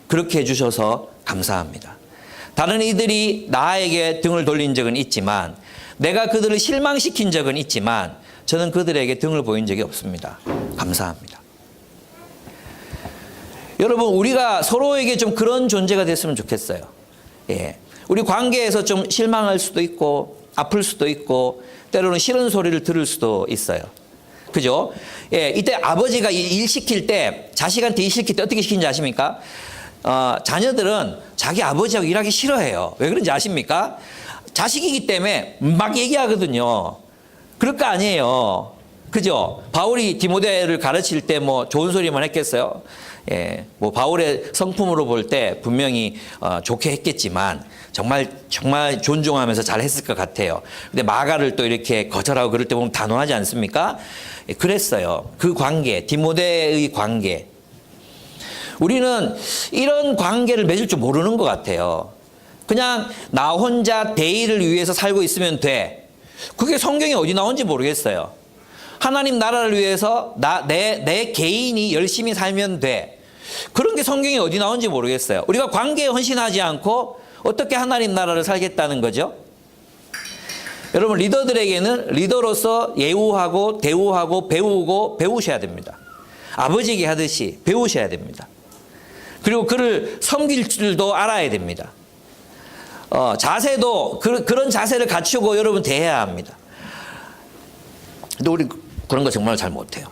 그렇게 해주셔서 감사합니다. 다른 이들이 나에게 등을 돌린 적은 있지만 내가 그들을 실망시킨 적은 있지만 저는 그들에게 등을 보인 적이 없습니다. 감사합니다. 여러분, 우리가 서로에게 좀 그런 존재가 됐으면 좋겠어요. 우리 관계에서 좀 실망할 수도 있고 아플 수도 있고 때로는 싫은 소리를 들을 수도 있어요. 그죠? 이때 아버지가 일 시킬 때 자식한테 일 시킬 때 어떻게 시키는지 아십니까? 자녀들은 자기 아버지하고 일하기 싫어해요. 왜 그런지 아십니까? 자식이기 때문에 막 얘기하거든요. 그럴 거 아니에요. 그죠? 바울이 디모데를 가르칠 때 뭐 좋은 소리만 했겠어요? 뭐 바울의 성품으로 볼 때 분명히 좋게 했겠지만 정말 존중하면서 잘 했을 것 같아요. 근데 마가를 또 이렇게 거절하고 그럴 때 보면 단호하지 않습니까? 그랬어요. 그 관계, 디모데의 관계. 우리는 이런 관계를 맺을 줄 모르는 것 같아요. 그냥 나 혼자 대의를 위해서 살고 있으면 돼. 그게 성경에 어디 나온지 모르겠어요. 하나님 나라를 위해서 내 개인이 열심히 살면 돼. 그런 게 성경에 어디 나온지 모르겠어요. 우리가 관계에 헌신하지 않고 어떻게 하나님 나라를 살겠다는 거죠? 여러분, 리더들에게는 리더로서 예우하고 대우하고 배우셔야 됩니다. 아버지에게 하듯이 배우셔야 됩니다. 그리고 그를 섬길 줄도 알아야 됩니다. 자세도 그런 자세를 갖추고 여러분 대해야 합니다. 근데 우리 그런 거 정말 잘 못해요.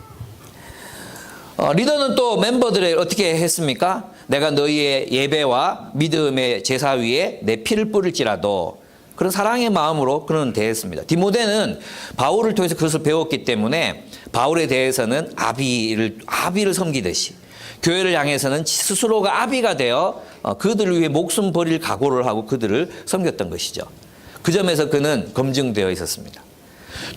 리더는 또 멤버들을 어떻게 했습니까? 내가 너희의 예배와 믿음의 제사 위에 내 피를 뿌릴지라도, 그런 사랑의 마음으로 그는 대했습니다. 디모데는 바울을 통해서 그것을 배웠기 때문에 바울에 대해서는 아비를 섬기듯이, 교회를 향해서는 스스로가 아비가 되어 그들을 위해 목숨 버릴 각오를 하고 그들을 섬겼던 것이죠. 그 점에서 그는 검증되어 있었습니다.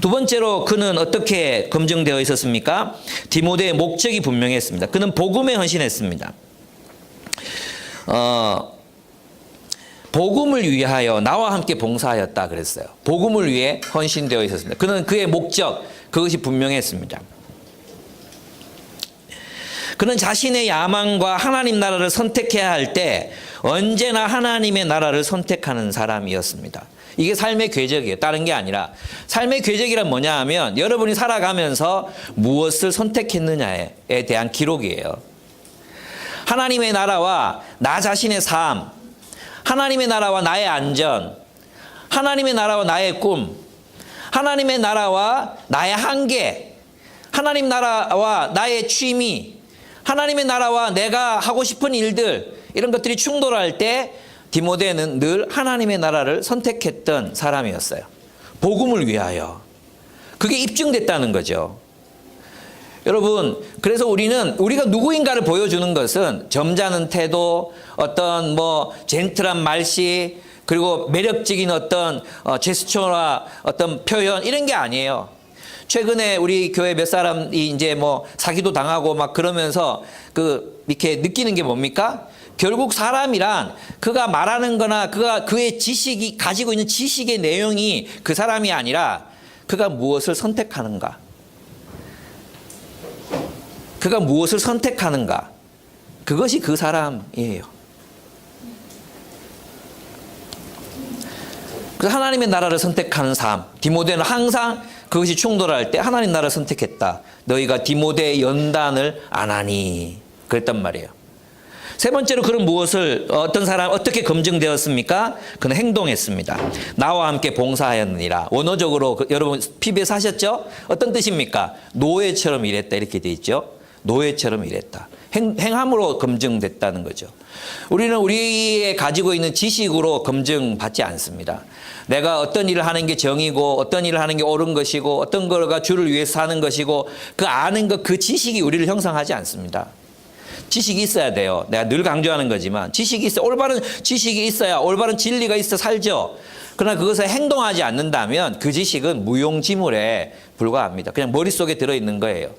두 번째로 그는 어떻게 검증되어 있었습니까? 디모데의 목적이 분명했습니다. 그는 복음에 헌신했습니다. 복음을 위하여 나와 함께 봉사하였다 그랬어요. 복음을 위해 헌신되어 있었습니다. 그는 그의 목적, 그것이 분명했습니다. 그는 자신의 야망과 하나님 나라를 선택해야 할 때 언제나 하나님의 나라를 선택하는 사람이었습니다. 이게 삶의 궤적이에요. 다른 게 아니라. 삶의 궤적이란 뭐냐 하면 여러분이 살아가면서 무엇을 선택했느냐에 대한 기록이에요. 하나님의 나라와 나 자신의 삶, 하나님의 나라와 나의 안전, 하나님의 나라와 나의 꿈, 하나님의 나라와 나의 한계, 하나님 나라와 나의 취미, 하나님의 나라와 내가 하고 싶은 일들, 이런 것들이 충돌할 때 디모데는 늘 하나님의 나라를 선택했던 사람이었어요. 복음을 위하여. 그게 입증됐다는 거죠. 여러분, 그래서 우리가 누구인가를 보여주는 것은 점잖은 태도, 어떤 젠틀한 말씨, 그리고 매력적인 어떤 제스처나 어떤 표현, 이런 게 아니에요. 최근에 우리 교회 몇 사람이 이제 사기도 당하고 막 그러면서 이렇게 느끼는 게 뭡니까? 결국 사람이란 그가 말하는 거나 그의 지식이, 가지고 있는 지식의 내용이 그 사람이 아니라 그가 무엇을 선택하는가. 그가 무엇을 선택하는가. 그것이 그 사람이에요. 그래서 하나님의 나라를 선택하는 삶. 디모데는 항상 그것이 충돌할 때 하나님 나라를 선택했다. 너희가 디모데의 연단을 안 하니. 그랬단 말이에요. 세 번째로 그는 어떤 사람, 어떻게 검증되었습니까? 그는 행동했습니다. 나와 함께 봉사하였느니라. 원어적으로 여러분 PBS 하셨죠? 어떤 뜻입니까? 노예처럼 일했다. 이렇게 돼 있죠? 노예처럼 일했다. 행함으로 검증됐다는 거죠. 우리는 우리의 가지고 있는 지식으로 검증받지 않습니다. 내가 어떤 일을 하는 게 정이고 어떤 일을 하는 게 옳은 것이고 어떤 거가 주를 위해서 하는 것이고 그 아는 것, 그 지식이 우리를 형성하지 않습니다. 지식이 있어야 돼요. 내가 늘 강조하는 거지만 지식이 있어야, 올바른 지식이 있어야 올바른 진리가 있어 살죠. 그러나 그것을 행동하지 않는다면 그 지식은 무용지물에 불과합니다. 그냥 머릿속에 들어있는 거예요.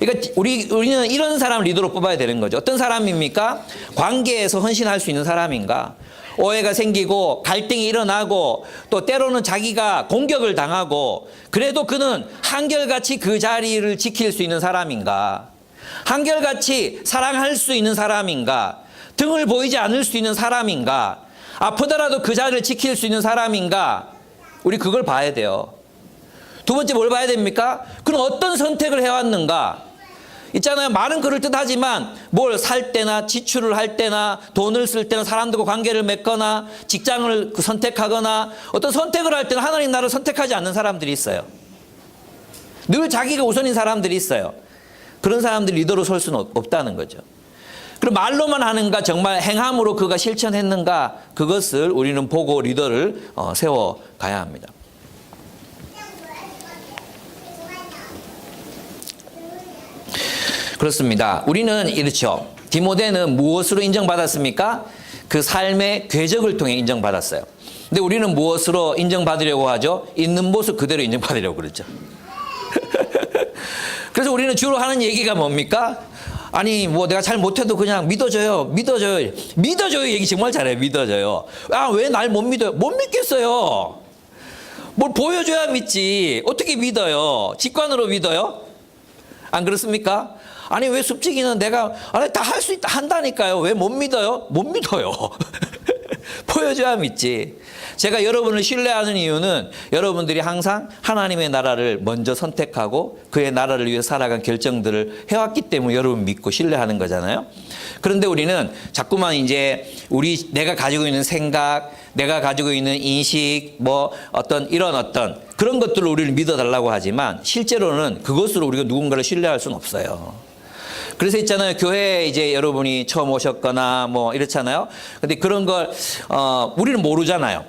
그러니까 우리는 이런 사람 리더로 뽑아야 되는 거죠. 어떤 사람입니까? 관계에서 헌신할 수 있는 사람인가? 오해가 생기고 갈등이 일어나고 또 때로는 자기가 공격을 당하고 그래도 그는 한결같이 그 자리를 지킬 수 있는 사람인가? 한결같이 사랑할 수 있는 사람인가? 등을 보이지 않을 수 있는 사람인가? 아프더라도 그 자리를 지킬 수 있는 사람인가? 우리 그걸 봐야 돼요. 두 번째 뭘 봐야 됩니까? 그는 어떤 선택을 해왔는가? 있잖아요. 말은 그럴듯하지만 뭘 살 때나 지출을 할 때나 돈을 쓸 때나 사람들과 관계를 맺거나 직장을 선택하거나 어떤 선택을 할 때는 하나님 나라를 선택하지 않는 사람들이 있어요. 늘 자기가 우선인 사람들이 있어요. 그런 사람들이 리더로 설 수는 없다는 거죠. 그리고 말로만 하는가 정말 행함으로 그가 실천했는가 그것을 우리는 보고 리더를 세워가야 합니다. 그렇습니다. 우리는 이렇죠. 디모데는 무엇으로 인정받았습니까? 그 삶의 궤적을 통해 인정받았어요. 근데 우리는 무엇으로 인정받으려고 하죠? 있는 모습 그대로 인정받으려고 그러죠. 그래서 우리는 주로 하는 얘기가 뭡니까? 아니 내가 잘 못해도 그냥 믿어줘요. 얘기 정말 잘해요. 믿어줘요. 왜 날 못 믿어요? 못 믿겠어요. 뭘 보여줘야 믿지. 어떻게 믿어요? 직관으로 믿어요? 안 그렇습니까? 아니 왜 숲지기는 내가 다 할 수 있다 한다니까요. 왜 못 믿어요? 못 믿어요. 보여줘야 믿지. 제가 여러분을 신뢰하는 이유는 여러분들이 항상 하나님의 나라를 먼저 선택하고 그의 나라를 위해 살아간 결정들을 해왔기 때문에 여러분 믿고 신뢰하는 거잖아요. 그런데 우리는 자꾸만 이제 내가 가지고 있는 생각, 내가 가지고 있는 인식, 어떤 그런 것들을 우리를 믿어달라고 하지만 실제로는 그것으로 우리가 누군가를 신뢰할 수는 없어요. 그래서 있잖아요. 교회에 이제 여러분이 처음 오셨거나 뭐 이렇잖아요. 근데 그런 걸, 우리는 모르잖아요.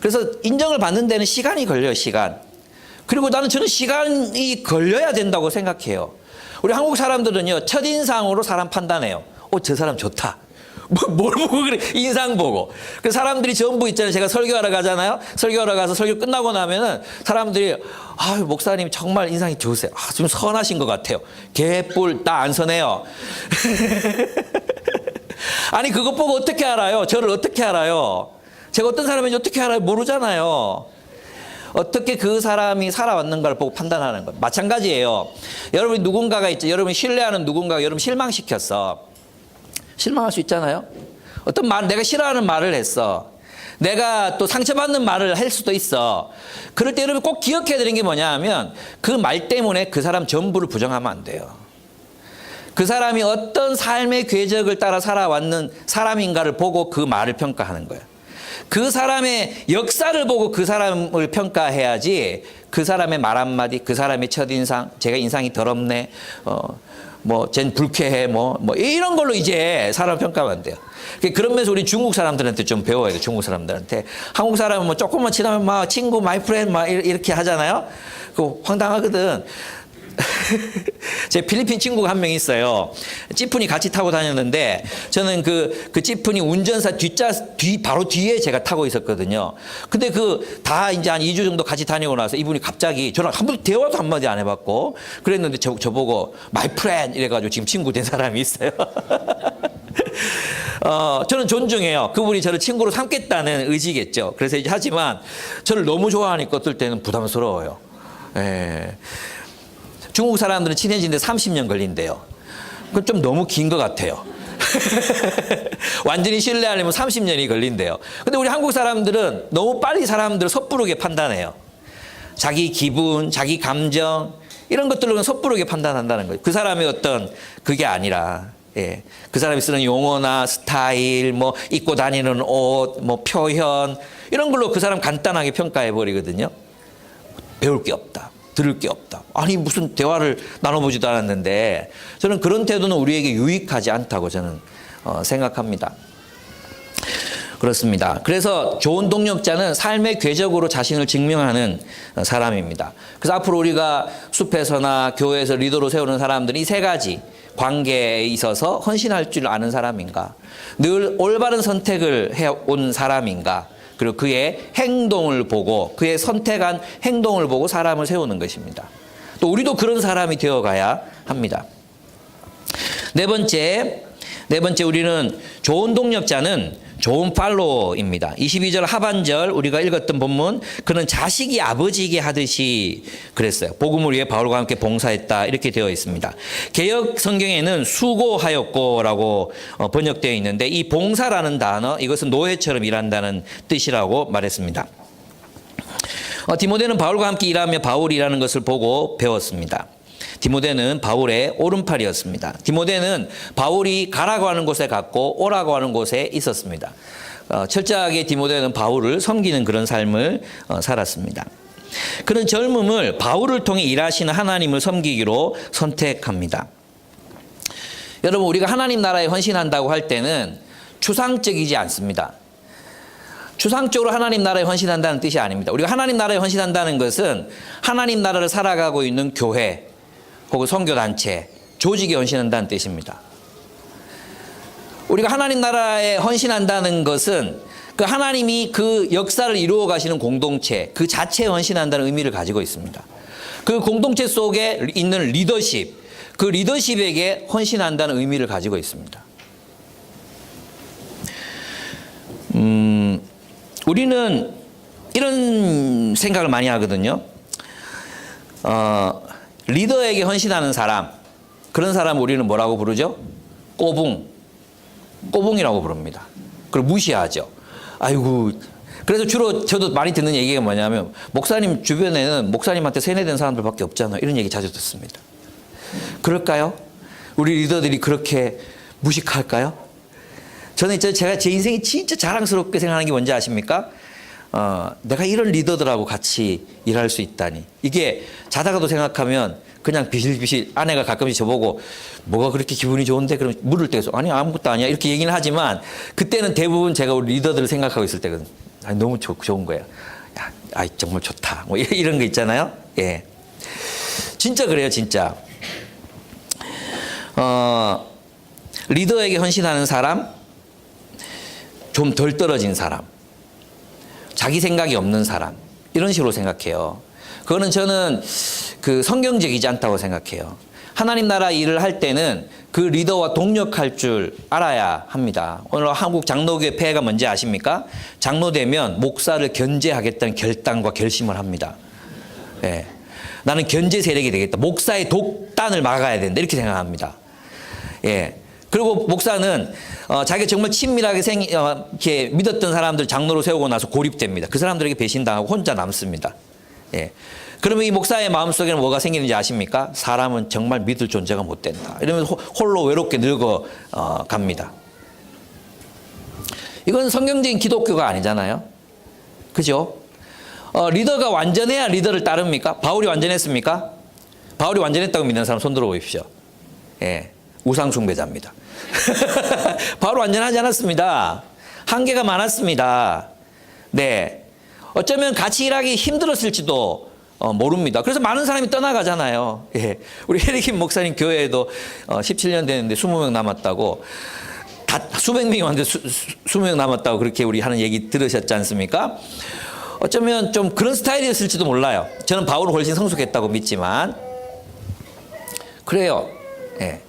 그래서 인정을 받는 데는 시간이 걸려요, 시간. 그리고 저는 시간이 걸려야 된다고 생각해요. 우리 한국 사람들은요, 첫인상으로 사람 판단해요. 저 사람 좋다. 뭘 보고 그래? 인상 보고. 그 사람들이 전부 있잖아요. 제가 설교하러 가잖아요. 설교하러 가서 설교 끝나고 나면은 사람들이, 목사님 정말 인상이 좋으세요. 좀 선하신 것 같아요. 개뿔, 나 안 선해요. 아니, 그것 보고 어떻게 알아요? 저를 어떻게 알아요? 제가 어떤 사람인지 어떻게 알아요? 모르잖아요. 어떻게 그 사람이 살아왔는가를 보고 판단하는 거예요. 마찬가지예요. 여러분이 누군가가 있죠. 여러분이 신뢰하는 누군가가 여러분 실망시켰어. 실망할 수 있잖아요. 어떤 말, 내가 싫어하는 말을 했어. 내가 또 상처받는 말을 할 수도 있어. 그럴 때 여러분 꼭 기억해야 되는 게 뭐냐 하면 그 말 때문에 그 사람 전부를 부정하면 안 돼요. 그 사람이 어떤 삶의 궤적을 따라 살아왔는 사람인가를 보고 그 말을 평가하는 거예요. 그 사람의 역사를 보고 그 사람을 평가해야지 그 사람의 말 한마디, 그 사람의 첫인상, 제가 인상이 더럽네, 쟨 불쾌해, 이런 걸로 이제 사람 평가하면 안 돼요. 그런 면에서 우리 중국 사람들한테 좀 배워야 돼요, 중국 사람들한테. 한국 사람은 조금만 지나면 친구, 마이 프렌드, 이렇게 하잖아요. 그거 황당하거든. 제 필리핀 친구가 한 명 있어요. 찌푼이 같이 타고 다녔는데 저는 그 찌푼이 운전사 바로 뒤에 제가 타고 있었거든요. 근데 다 이제 한 2주 정도 같이 다니고 나서 이분이 갑자기 저랑 한 번도 대화도 한마디 안 해봤고 그랬는데 저보고 마이 프렌드 이래가지고 지금 친구 된 사람이 있어요. 저는 존중해요. 그분이 저를 친구로 삼겠다는 의지겠죠. 그래서 이제 하지만 저를 너무 좋아하니까 어떨 때는 부담스러워요. 예. 중국 사람들은 친해지는데 30년 걸린대요. 그건 좀 너무 긴 것 같아요. 완전히 신뢰하려면 30년이 걸린대요. 근데 우리 한국 사람들은 너무 빨리 사람들을 섣부르게 판단해요. 자기 기분, 자기 감정 이런 것들로 섣부르게 판단한다는 거예요. 그 사람의 어떤 그게 아니라 그 사람이 쓰는 용어나 스타일, 입고 다니는 옷, 표현 이런 걸로 그 사람 간단하게 평가해 버리거든요. 배울 게 없다. 들을 게 없다. 아니 무슨 대화를 나눠보지도 않았는데 저는 그런 태도는 우리에게 유익하지 않다고 저는 생각합니다. 그렇습니다. 그래서 좋은 동력자는 삶의 궤적으로 자신을 증명하는 사람입니다. 그래서 앞으로 우리가 숲에서나 교회에서 리더로 세우는 사람들이 이 세 가지 관계에 있어서 헌신할 줄 아는 사람인가, 늘 올바른 선택을 해온 사람인가, 그리고 그의 행동을 보고 그의 선택한 행동을 보고 사람을 세우는 것입니다. 또 우리도 그런 사람이 되어가야 합니다. 네 번째 우리는 좋은 동력자는 좋은 팔로워입니다. 22절 하반절 우리가 읽었던 본문, 그는 자식이 아버지에게 하듯이 그랬어요. 복음을 위해 바울과 함께 봉사했다 이렇게 되어 있습니다. 개역 성경에는 수고하였고라고 번역되어 있는데 이 봉사라는 단어, 이것은 노예처럼 일한다는 뜻이라고 말했습니다. 디모데는 바울과 함께 일하며 바울이라는 것을 보고 배웠습니다. 디모데는 바울의 오른팔이었습니다. 디모데는 바울이 가라고 하는 곳에 갔고 오라고 하는 곳에 있었습니다. 철저하게 디모데는 바울을 섬기는 그런 삶을 살았습니다. 그는 젊음을 바울을 통해 일하시는 하나님을 섬기기로 선택합니다. 여러분, 우리가 하나님 나라에 헌신한다고 할 때는 추상적이지 않습니다. 추상적으로 하나님 나라에 헌신한다는 뜻이 아닙니다. 우리가 하나님 나라에 헌신한다는 것은 하나님 나라를 살아가고 있는 교회 혹은 선교단체, 조직에 헌신한다는 뜻입니다. 우리가 하나님 나라에 헌신한다는 것은 그 하나님이 그 역사를 이루어 가시는 공동체, 그 자체에 헌신한다는 의미를 가지고 있습니다. 그 공동체 속에 있는 리더십, 그 리더십에게 헌신한다는 의미를 가지고 있습니다. 우리는 이런 생각을 많이 하거든요. 리더에게 헌신하는 사람, 그런 사람 우리는 뭐라고 부르죠? 꼬붕이라고 부릅니다. 그걸 무시하죠. 아이고. 그래서 주로 저도 많이 듣는 얘기가 뭐냐면, 목사님 주변에는 목사님한테 세뇌된 사람들밖에 없잖아요. 이런 얘기 자주 듣습니다. 그럴까요? 우리 리더들이 그렇게 무식할까요? 저는 제가 제 인생이 진짜 자랑스럽게 생각하는 게 뭔지 아십니까? 내가 이런 리더들하고 같이 일할 수 있다니. 이게 자다가도 생각하면 그냥 비실비실 아내가 가끔씩 저보고 뭐가 그렇게 기분이 좋은데? 그럼 물을 때서 아니 아무것도 아니야 이렇게 얘기는 하지만 그때는 대부분 제가 우리 리더들을 생각하고 있을 때거든. 아니, 너무 좋은 거야. 야, 아이 정말 좋다. 뭐 이런 거 있잖아요. 예, 진짜 그래요, 진짜. 리더에게 헌신하는 사람, 좀 덜 떨어진 사람, 자기 생각이 없는 사람, 이런 식으로 생각해요. 그거는 저는 그 성경적이지 않다고 생각해요. 하나님 나라 일을 할 때는 그 리더와 동력할 줄 알아야 합니다. 오늘 한국 장로교회 폐해가 뭔지 아십니까? 장로 되면 목사를 견제하겠다는 결단과 결심을 합니다. 예. 나는 견제 세력이 되겠다. 목사의 독단을 막아야 된다. 이렇게 생각합니다. 예. 그리고 목사는 자기가 정말 친밀하게 이렇게 믿었던 사람들 장로로 세우고 나서 고립됩니다. 그 사람들에게 배신당하고 혼자 남습니다. 예. 그러면 이 목사의 마음속에는 뭐가 생기는지 아십니까? 사람은 정말 믿을 존재가 못 된다. 이러면서 홀로 외롭게 늙어 갑니다. 이건 성경적인 기독교가 아니잖아요. 그죠? 리더가 완전해야 리더를 따릅니까? 바울이 완전했습니까? 바울이 완전했다고 믿는 사람 손 들어 보십시오. 예. 우상 숭배자입니다. 바울 완전하지 않았습니다. 한계가 많았습니다. 네. 어쩌면 같이 일하기 힘들었을지도 모릅니다. 그래서 많은 사람이 떠나가잖아요. 예. 우리 헤리킴 목사님 교회에도 17년 됐는데 20명 남았다고, 수백 명이 왔는데 20명 남았다고 그렇게 우리 하는 얘기 들으셨지 않습니까? 어쩌면 좀 그런 스타일이었을지도 몰라요. 저는 바울은 훨씬 성숙했다고 믿지만. 그래요. 예.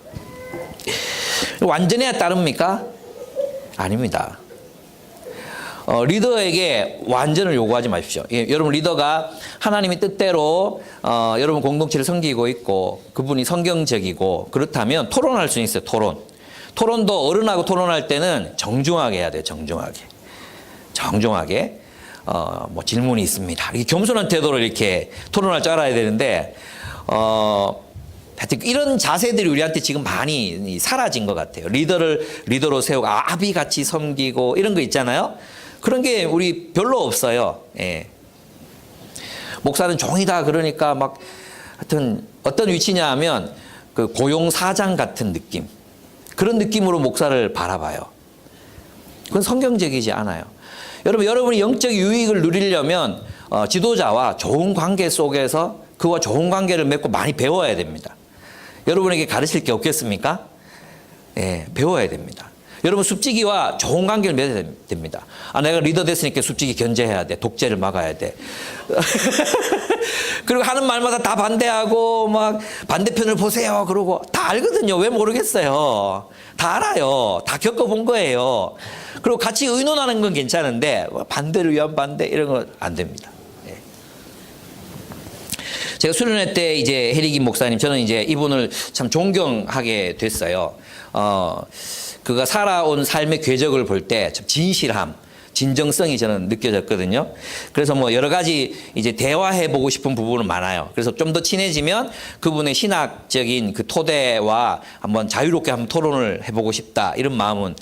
완전해야 따릅니까? 아닙니다. 리더에게 완전을 요구하지 마십시오. 예, 여러분 리더가 하나님의 뜻대로 여러분 공동체를 섬기고 있고 그분이 성경적이고 그렇다면 토론할 수 있어요. 토론도 어른하고 토론할 때는 정중하게 해야 돼요. 정중하게 뭐 질문이 있습니다. 이렇게 겸손한 태도로 이렇게 토론할 줄 알아야 되는데 하여튼 이런 자세들이 우리한테 지금 많이 사라진 것 같아요. 리더로 세우고 아비같이 섬기고 이런 거 있잖아요. 그런 게 우리 별로 없어요. 예. 목사는 종이다 그러니까 막 하여튼 어떤 위치냐 하면 그 고용사장 같은 느낌. 그런 느낌으로 목사를 바라봐요. 그건 성경적이지 않아요. 여러분이 영적 유익을 누리려면 지도자와 좋은 관계 속에서 그와 좋은 관계를 맺고 많이 배워야 됩니다. 여러분에게 가르칠 게 없겠습니까? 예, 배워야 됩니다. 여러분 숲지기와 좋은 관계를 맺어야 됩니다. 내가 리더 됐으니까 숲지기 견제해야 돼. 독재를 막아야 돼. 그리고 하는 말마다 다 반대하고 막 반대편을 보세요. 그러고 다 알거든요. 왜 모르겠어요. 다 알아요. 다 겪어본 거예요. 그리고 같이 의논하는 건 괜찮은데 반대를 위한 반대 이런 건 안 됩니다. 제가 수련회 때 이제 헤리김 목사님, 저는 이제 이분을 참 존경하게 됐어요. 그가 살아온 삶의 궤적을 볼 때 참 진실함, 진정성이 저는 느껴졌거든요. 그래서 뭐 여러 가지 이제 대화해보고 싶은 부분은 많아요. 그래서 좀 더 친해지면 그분의 신학적인 그 토대와 한번 자유롭게 한번 토론을 해보고 싶다. 이런 마음은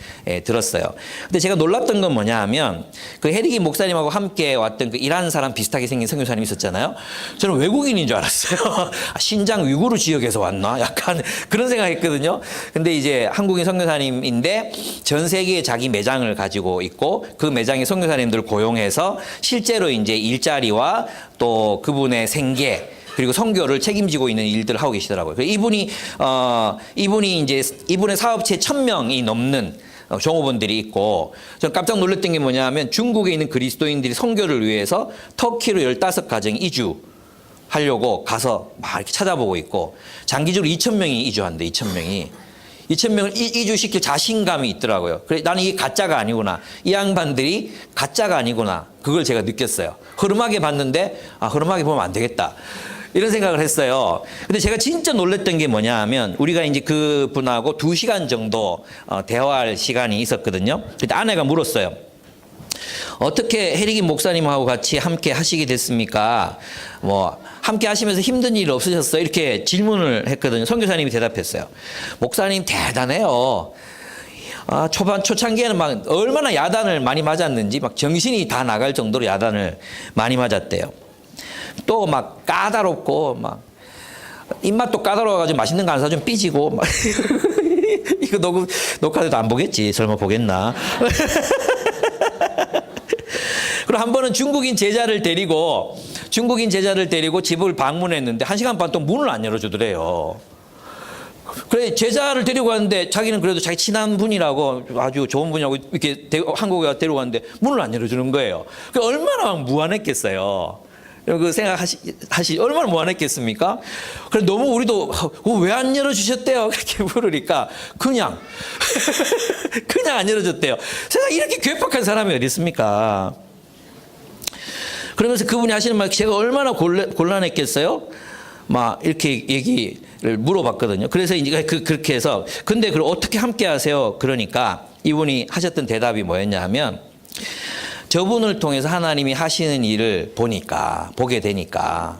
들었어요. 근데 제가 놀랐던 건 뭐냐 하면 그 헤리기 목사님하고 함께 왔던 그 이란 사람 비슷하게 생긴 선교사님 있었잖아요. 저는 외국인인 줄 알았어요. 신장 위구르 지역에서 왔나? 약간 그런 생각했거든요. 근데 이제 한국인 선교사님인데 전 세계에 자기 매장을 가지고 있고 그 매장에 선교사님들을 고용해서 실제로 이제 일자리와 또 그분의 생계 그리고 선교를 책임지고 있는 일들을 하고 계시더라고요. 이분이 이제 이분의 사업체 1,000명이 넘는 종업원들이 있고, 전 깜짝 놀랐던 게 뭐냐면 중국에 있는 그리스도인들이 선교를 위해서 터키로 15가정이 이주하려고 가서 막 이렇게 찾아보고 있고, 장기적으로 2,000명이 이주한대. 2,000명을 이주시킬 자신감이 있더라고요. 그래, 나는 이게 가짜가 아니구나. 이 양반들이 가짜가 아니구나. 그걸 제가 느꼈어요. 흐름하게 봤는데, 흐름하게 보면 안 되겠다. 이런 생각을 했어요. 근데 제가 진짜 놀랐던 게 뭐냐 하면, 우리가 이제 그 분하고 2시간 정도 대화할 시간이 있었거든요. 그때 아내가 물었어요. 어떻게 헤리김 목사님하고 같이 함께 하시게 됐습니까? 뭐 함께 하시면서 힘든 일 없으셨어요? 이렇게 질문을 했거든요. 선교사님이 대답했어요. 목사님 대단해요. 초창기에는 막 얼마나 야단을 많이 맞았는지 막 정신이 다 나갈 정도로 야단을 많이 맞았대요. 또 막 까다롭고 막 입맛도 까다로워가지고 맛있는 거 안 사주면 삐지고 막 이거 녹화돼도 안 보겠지. 설마 보겠나? 그리고 한 번은 중국인 제자를 데리고 집을 방문했는데 1시간 반 동안 문을 안 열어주더래요. 그래, 제자를 데리고 갔는데 자기는 그래도 자기 친한 분이라고 아주 좋은 분이라고 이렇게 한국에 데리고 갔는데 문을 안 열어주는 거예요. 그 얼마나 무안했겠어요. 그 생각하시 얼마나 무안했겠습니까? 그래 너무 우리도 왜 안 열어주셨대요? 그렇게 물으니까 그냥 안 열어줬대요. 세상에 이렇게 괴팍한 사람이 어디 있습니까? 그러면서 그분이 하시는 말 제가 얼마나 곤란했겠어요? 막 이렇게 얘기를 물어봤거든요. 그래서 이제 그렇게 해서 근데 그걸 어떻게 함께 하세요? 그러니까 이분이 하셨던 대답이 뭐였냐 하면 저분을 통해서 하나님이 하시는 일을 보게 되니까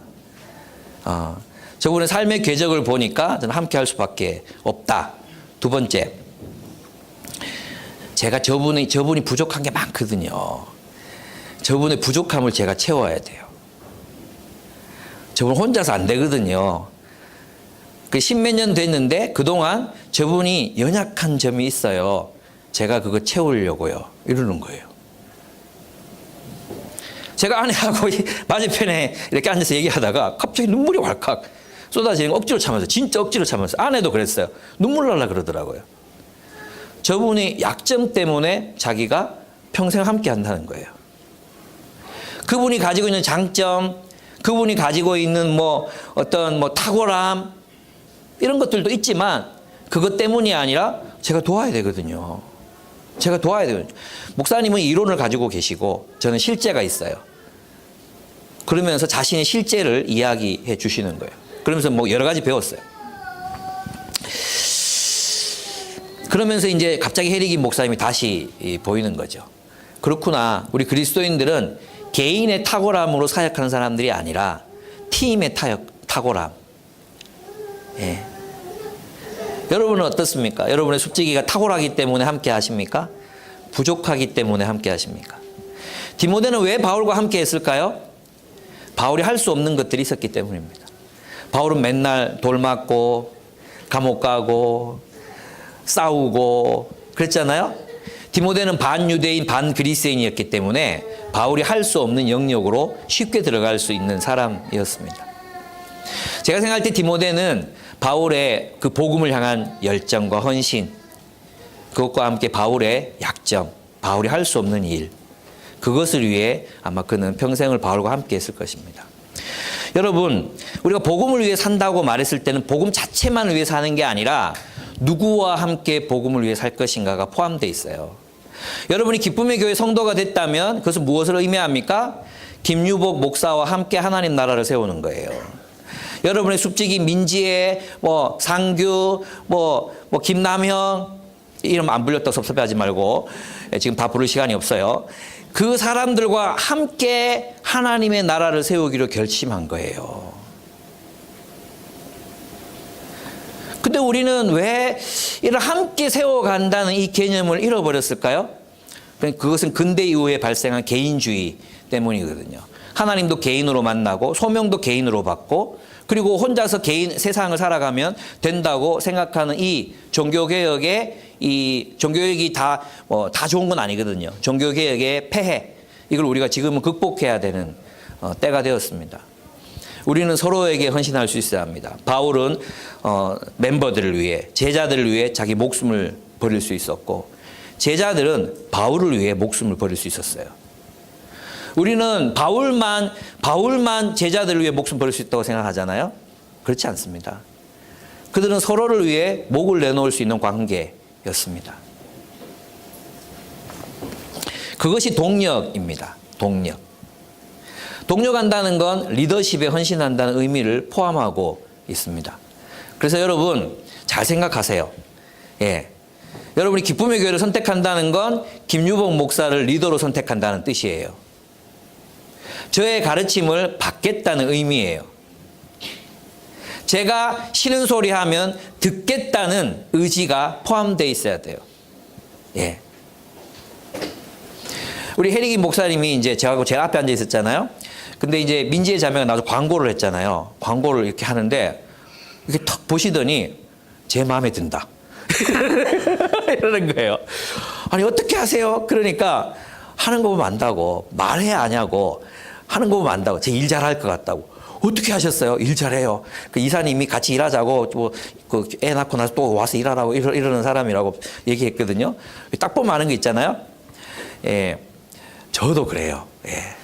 저분의 삶의 궤적을 보니까 저는 함께 할 수밖에 없다. 두 번째, 제가 저분이 부족한 게 많거든요. 저분의 부족함을 제가 채워야 돼요. 저분 혼자서 안 되거든요. 그 10몇 년 됐는데 그동안 저분이 연약한 점이 있어요. 제가 그거 채우려고요. 이러는 거예요. 제가 아내하고 맞은편에 이렇게 앉아서 얘기하다가 갑자기 눈물이 왈칵 쏟아지는 거 억지로 참았어요. 진짜 억지로 참았어요. 아내도 그랬어요. 눈물 날라 그러더라고요. 저분이 약점 때문에 자기가 평생 함께 한다는 거예요. 그분이 가지고 있는 장점, 그분이 가지고 있는 어떤 탁월함 이런 것들도 있지만 그것 때문이 아니라 제가 도와야 되거든요. 제가 도와야 되거든요. 목사님은 이론을 가지고 계시고 저는 실제가 있어요. 그러면서 자신의 실제를 이야기해 주시는 거예요. 그러면서 여러 가지 배웠어요. 그러면서 이제 갑자기 해리긴 목사님이 다시 보이는 거죠. 그렇구나. 우리 그리스도인들은 개인의 탁월함으로 사역하는 사람들이 아니라 팀의 탁월함. 예. 여러분은 어떻습니까? 여러분의 숙지기가 탁월하기 때문에 함께 하십니까? 부족하기 때문에 함께 하십니까? 디모데는 왜 바울과 함께 했을까요? 바울이 할 수 없는 것들이 있었기 때문입니다. 바울은 맨날 돌 맞고 감옥 가고 싸우고 그랬잖아요. 디모데는 반유대인 반그리스인이었기 때문에 바울이 할 수 없는 영역으로 쉽게 들어갈 수 있는 사람이었습니다. 제가 생각할 때 디모데는 바울의 그 복음을 향한 열정과 헌신, 그것과 함께 바울의 약점, 바울이 할 수 없는 일, 그것을 위해 아마 그는 평생을 바울과 함께 했을 것입니다. 여러분, 우리가 복음을 위해 산다고 말했을 때는 복음 자체만 위해 사는 게 아니라 누구와 함께 복음을 위해 살 것인가가 포함되어 있어요. 여러분이 기쁨의 교회 성도가 됐다면 그것은 무엇을 의미합니까? 김유복 목사와 함께 하나님 나라를 세우는 거예요. 여러분의 숙직이 민지혜, 상규, 김남형 이름 안 불렸다고 섭섭해하지 말고 지금 다 부를 시간이 없어요. 그 사람들과 함께 하나님의 나라를 세우기로 결심한 거예요. 근데 우리는 왜 이를 함께 세워간다는 이 개념을 잃어버렸을까요? 그것은 근대 이후에 발생한 개인주의 때문이거든요. 하나님도 개인으로 만나고 소명도 개인으로 받고 그리고 혼자서 세상을 살아가면 된다고 생각하는 이 종교개혁의 종교개혁이 다 좋은 건 아니거든요. 종교개혁의 폐해, 이걸 우리가 지금은 극복해야 되는 때가 되었습니다. 우리는 서로에게 헌신할 수 있어야 합니다. 바울은 멤버들을 위해, 제자들을 위해 자기 목숨을 버릴 수 있었고 제자들은 바울을 위해 목숨을 버릴 수 있었어요. 우리는 바울만 제자들을 위해 목숨 버릴 수 있다고 생각하잖아요. 그렇지 않습니다. 그들은 서로를 위해 목을 내놓을 수 있는 관계였습니다. 그것이 동력입니다. 동력한다는 건 리더십에 헌신한다는 의미를 포함하고 있습니다. 그래서 여러분 잘 생각하세요. 예. 여러분이 기쁨의 교회를 선택한다는 건 김유복 목사를 리더로 선택한다는 뜻이에요. 저의 가르침을 받겠다는 의미예요. 제가 싫은 소리 하면 듣겠다는 의지가 포함되어 있어야 돼요. 예. 우리 해리기 목사님이 이제 저하고 제가 앞에 앉아 있었잖아요. 근데 이제 민지의 자매가 나와서 광고를 했잖아요. 광고를 이렇게 하는데 이렇게 탁 보시더니 제 마음에 든다. 이러는 거예요. 아니 어떻게 하세요? 그러니까 하는 거 보면 안다고, 말해 아냐고, 하는 거 보면 안다고, 제 일 잘할 것 같다고. 어떻게 하셨어요? 일 잘해요. 그 이사님이 같이 일하자고, 뭐, 그 애 낳고 나서 또 와서 일하라고 이러는 사람이라고 얘기했거든요. 딱 보면 아는 거 있잖아요. 예, 저도 그래요. 예.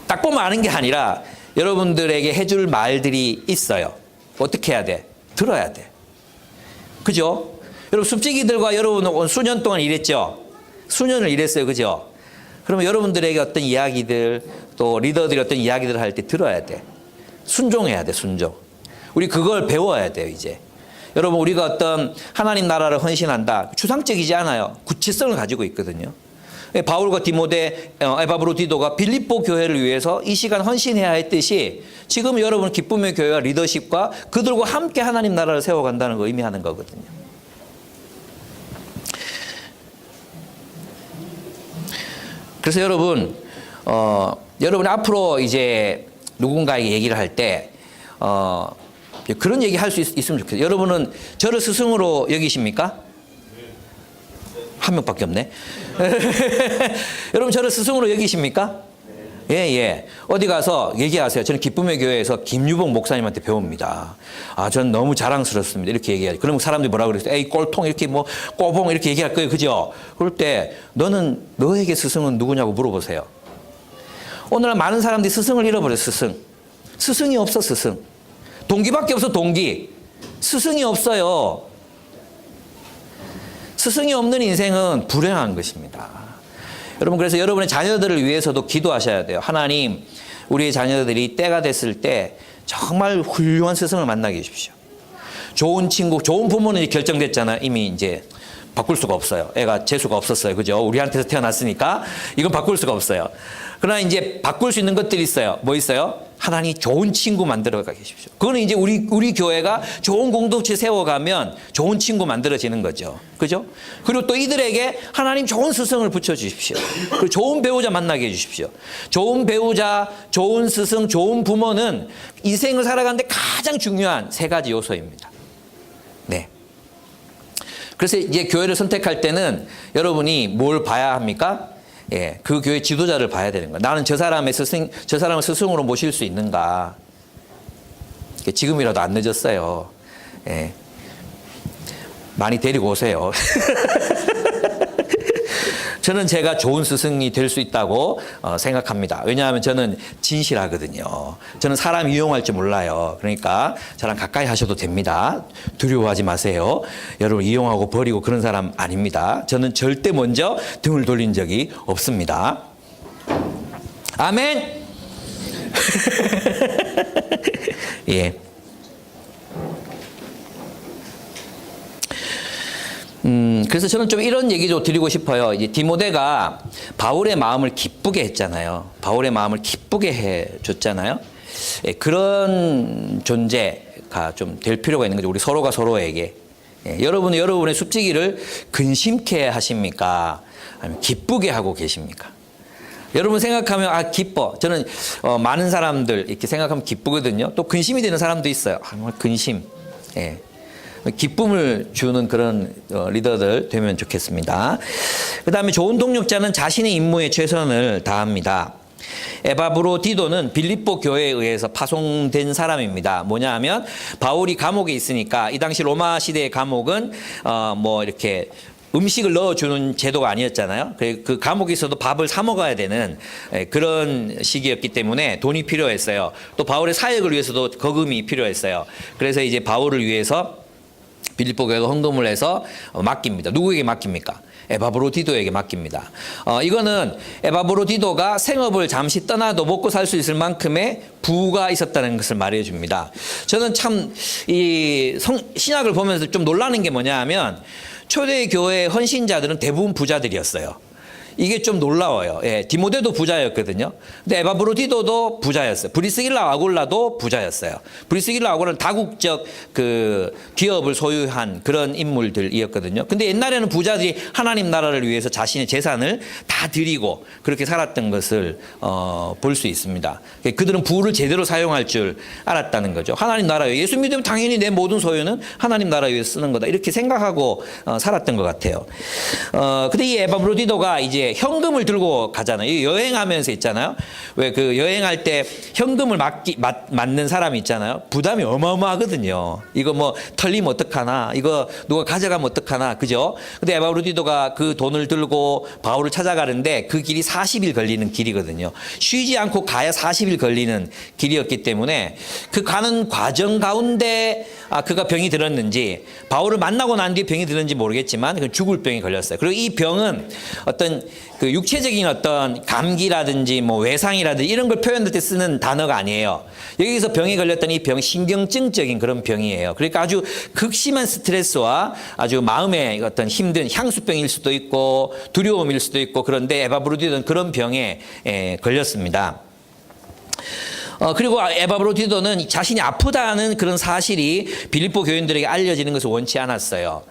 딱 보면 아는 게 아니라 여러분들에게 해줄 말들이 있어요. 어떻게 해야 돼? 들어야 돼. 그죠? 여러분 숲지기들과 여러분 수년 동안 일했죠? 수년을 일했어요. 그죠? 그러면 여러분들에게 어떤 이야기들 또 리더들이 어떤 이야기들을 할 때 들어야 돼. 순종해야 돼. 순종. 우리 그걸 배워야 돼요. 이제. 여러분 우리가 어떤 하나님 나라를 헌신한다. 추상적이지 않아요. 구체성을 가지고 있거든요. 바울과 디모데, 에바브로 디도가 빌립보 교회를 위해서 이 시간 헌신해야 했듯이 지금 여러분 기쁨의 교회와 리더십과 그들과 함께 하나님 나라를 세워간다는 거 의미하는 거거든요. 그래서 여러분, 여러분 앞으로 이제 누군가에게 얘기를 할 때, 그런 얘기 할 수 있으면 좋겠어요. 여러분은 저를 스승으로 여기십니까? 한 명밖에 없네. 여러분 저를 스승으로 여기십니까? 예, 예. 어디 가서 얘기하세요. 저는 기쁨의 교회에서 김유봉 목사님한테 배웁니다. 아, 저는 너무 자랑스럽습니다. 이렇게 얘기해야지. 그러면 사람들이 뭐라 그랬어요? 에이, 꼴통, 이렇게 뭐, 꼬봉, 이렇게 얘기할 거예요. 그죠? 그럴 때, 너에게 스승은 누구냐고 물어보세요. 오늘날 많은 사람들이 스승을 잃어버려요, 스승. 스승이 없어, 스승. 동기밖에 없어, 동기. 스승이 없어요. 스승이 없는 인생은 불행한 것입니다. 여러분 그래서 여러분의 자녀들을 위해서도 기도하셔야 돼요. 하나님 우리의 자녀들이 때가 됐을 때 정말 훌륭한 스승을 만나게 해주십시오. 좋은 친구, 좋은 부모는 이제 결정됐잖아요. 이미 이제 바꿀 수가 없어요. 애가 재수가 없었어요. 그죠? 우리한테서 태어났으니까 이건 바꿀 수가 없어요. 그러나 이제 바꿀 수 있는 것들이 있어요. 뭐 있어요? 하나님 좋은 친구 만들어 가게 해주십시오. 그거는 이제 우리 교회가 좋은 공동체 세워가면 좋은 친구 만들어지는 거죠. 그죠? 그리고 또 이들에게 하나님 좋은 스승을 붙여주십시오. 그리고 좋은 배우자 만나게 해주십시오. 좋은 배우자, 좋은 스승, 좋은 부모는 인생을 살아가는데 가장 중요한 세 가지 요소입니다. 네. 그래서 이제 교회를 선택할 때는 여러분이 뭘 봐야 합니까? 예, 그 교회 지도자를 봐야 되는 거예요. 나는 저 사람을 스승으로 모실 수 있는가? 지금이라도 안 늦었어요. 예. 많이 데리고 오세요. 저는 제가 좋은 스승이 될 수 있다고 생각합니다. 왜냐하면 저는 진실하거든요. 저는 사람 이용할 줄 몰라요. 그러니까 저랑 가까이 하셔도 됩니다. 두려워하지 마세요. 여러분 이용하고 버리고 그런 사람 아닙니다. 저는 절대 먼저 등을 돌린 적이 없습니다. 아멘. 예. 그래서 저는 좀 이런 얘기도 드리고 싶어요. 이제 디모데가 바울의 마음을 기쁘게 했잖아요. 바울의 마음을 기쁘게 해 줬잖아요. 예, 그런 존재가 좀 될 필요가 있는 거죠. 우리 서로가 서로에게. 예, 여러분은 여러분의 숲지기를 근심케 하십니까? 아니면 기쁘게 하고 계십니까? 여러분 생각하면 아 기뻐. 저는 많은 사람들 이렇게 생각하면 기쁘거든요. 또 근심이 되는 사람도 있어요. 아, 정말 근심. 예. 기쁨을 주는 그런 리더들 되면 좋겠습니다. 그 다음에 좋은 동력자는 자신의 임무에 최선을 다합니다. 에바브로 디도는 빌립보 교회에 의해서 파송된 사람입니다. 뭐냐 하면 바울이 감옥에 있으니까 이 당시 로마 시대의 감옥은 뭐 이렇게 음식을 넣어주는 제도가 아니었잖아요. 그 감옥에 있어도 밥을 사 먹어야 되는 그런 시기였기 때문에 돈이 필요했어요. 또 바울의 사역을 위해서도 거금이 필요했어요. 그래서 이제 바울을 위해서 빌립보 교회가 헌금을 해서 맡깁니다. 누구에게 맡깁니까? 에바브로 디도에게 맡깁니다. 이거는 에바브로 디도가 생업을 잠시 떠나도 먹고 살 수 있을 만큼의 부가 있었다는 것을 말해 줍니다. 저는 참 이 신약을 보면서 좀 놀라는 게 뭐냐 하면 초대 교회 헌신자들은 대부분 부자들이었어요. 이게 좀 놀라워요. 예, 디모데도 부자였거든요. 근데 에바브로디도도 부자였어요. 브리스길라 아굴라도 부자였어요. 브리스길라 아굴라는 다국적 그 기업을 소유한 그런 인물들이었거든요. 근데 옛날에는 부자들이 하나님 나라를 위해서 자신의 재산을 다 드리고 그렇게 살았던 것을 볼 수 있습니다. 그들은 부를 제대로 사용할 줄 알았다는 거죠. 하나님 나라 위해 예수 믿으면 당연히 내 모든 소유는 하나님 나라 위해서 쓰는 거다. 이렇게 생각하고 살았던 것 같아요. 근데 이 에바브로디도가 이제 현금을 들고 가잖아요. 여행하면서 있잖아요. 왜 그 여행할 때 현금을 맞는 사람이 있잖아요. 부담이 어마어마하거든요. 이거 뭐 털리면 어떡하나, 이거 누가 가져가면 어떡하나, 그죠? 근데 에바브로디도가 그 돈을 들고 바울을 찾아가는데 그 길이 40일 걸리는 길이거든요. 쉬지 않고 가야 40일 걸리는 길이었기 때문에 그 가는 과정 가운데 그가 병이 들었는지, 바울을 만나고 난 뒤에 병이 들었는지 모르겠지만 그 죽을 병이 걸렸어요. 그리고 이 병은 어떤 그 육체적인 어떤 감기라든지 뭐 외상이라든지 이런 걸 표현할 때 쓰는 단어가 아니에요. 여기서 병에 걸렸던 이 병, 신경증적인 그런 병이에요. 그러니까 아주 극심한 스트레스와 아주 마음의 어떤 힘든 향수병일 수도 있고 두려움일 수도 있고, 그런데 에바브로디도는 그런 병에 걸렸습니다. 그리고 에바브로디도는 자신이 아프다는 그런 사실이 빌립보 교인들에게 알려지는 것을 원치 않았어요.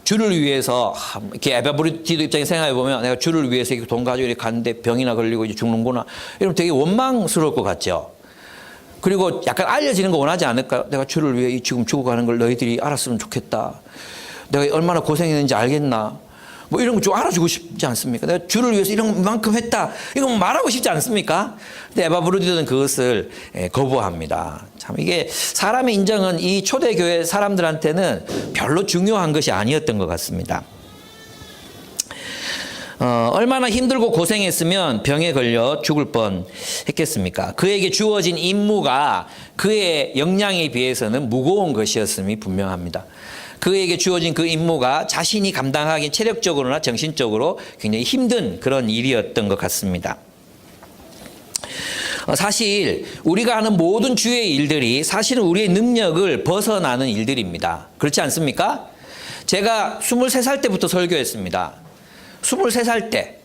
주를 위해서, 이렇게 에바브로디도 입장에 생각해 보면 내가 주를 위해서 이렇게 돈 가지고 이렇게 갔는데 병이나 걸리고 이제 죽는구나, 이러면 되게 원망스러울 것 같죠. 그리고 약간 알려지는 거 원하지 않을까요? 내가 주를 위해 지금 죽어가는 걸 너희들이 알았으면 좋겠다. 내가 얼마나 고생했는지 알겠나? 뭐 이런 거 좀 알아주고 싶지 않습니까? 내가 주를 위해서 이런 만큼 했다. 이거 말하고 싶지 않습니까? 근데 에바브로디도는 그것을 거부합니다. 참 이게 사람의 인정은 이 초대교회 사람들한테는 별로 중요한 것이 아니었던 것 같습니다. 얼마나 힘들고 고생했으면 병에 걸려 죽을 뻔 했겠습니까? 그에게 주어진 임무가 그의 역량에 비해서는 무거운 것이었음이 분명합니다. 그에게 주어진 그 임무가 자신이 감당하기 체력적으로나 정신적으로 굉장히 힘든 그런 일이었던 것 같습니다. 사실 우리가 하는 모든 주의 일들이 사실은 우리의 능력을 벗어나는 일들입니다. 그렇지 않습니까? 제가 23살 때부터 설교했습니다. 23살 때.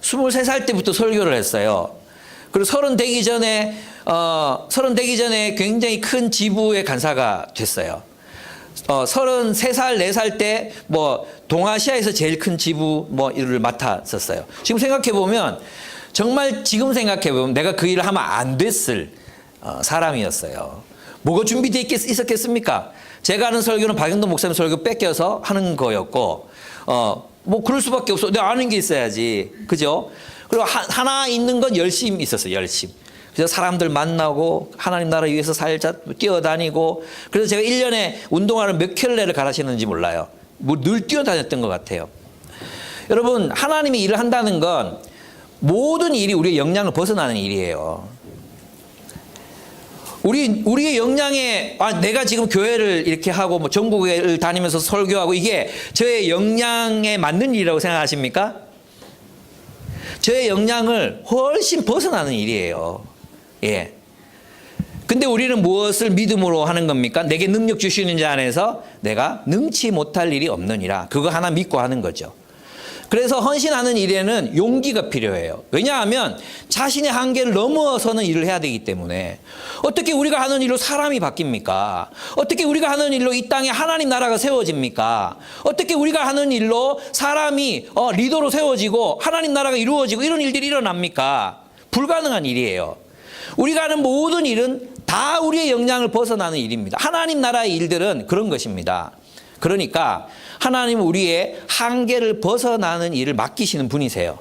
23살 때부터 설교를 했어요. 그리고 30 되기 전에 굉장히 큰 지부의 간사가 됐어요. 33살, 4살 때 뭐 동아시아에서 제일 큰 지부 뭐 일을 맡았었어요. 지금 생각해 보면, 정말 지금 생각해 보면 내가 그 일을 하면 안 됐을 사람이었어요. 뭐가 준비되어 있었겠습니까? 제가 하는 설교는 박영돈 목사님 설교 뺏겨서 하는 거였고, 뭐 그럴 수밖에 없어. 내가 아는 게 있어야지, 그죠? 그리고 하나 있는 건 열심히 있었어요. 열심. 그래서 사람들 만나고 하나님 나라 위해서 살자 뛰어다니고, 그래서 제가 1년에 운동화를 몇 켤레를 갈아 신는지 몰라요. 뭐 늘 뛰어다녔던 것 같아요. 여러분, 하나님이 일을 한다는 건 모든 일이 우리의 역량을 벗어나는 일이에요. 우리의 역량에, 내가 지금 교회를 이렇게 하고 뭐 전국을 다니면서 설교하고 이게 저의 역량에 맞는 일이라고 생각하십니까? 저의 역량을 훨씬 벗어나는 일이에요. 근데 우리는 무엇을 믿음으로 하는 겁니까? 내게 능력 주시는 자 안에서 내가 능치 못할 일이 없느니라. 그거 하나 믿고 하는 거죠. 그래서 헌신하는 일에는 용기가 필요해요. 왜냐하면 자신의 한계를 넘어서는 일을 해야 되기 때문에. 어떻게 우리가 하는 일로 사람이 바뀝니까? 어떻게 우리가 하는 일로 이 땅에 하나님 나라가 세워집니까? 어떻게 우리가 하는 일로 사람이 리더로 세워지고 하나님 나라가 이루어지고 이런 일들이 일어납니까? 불가능한 일이에요. 우리가 하는 모든 일은 다 우리의 역량을 벗어나는 일입니다. 하나님 나라의 일들은 그런 것입니다. 그러니까 하나님은 우리의 한계를 벗어나는 일을 맡기시는 분이세요.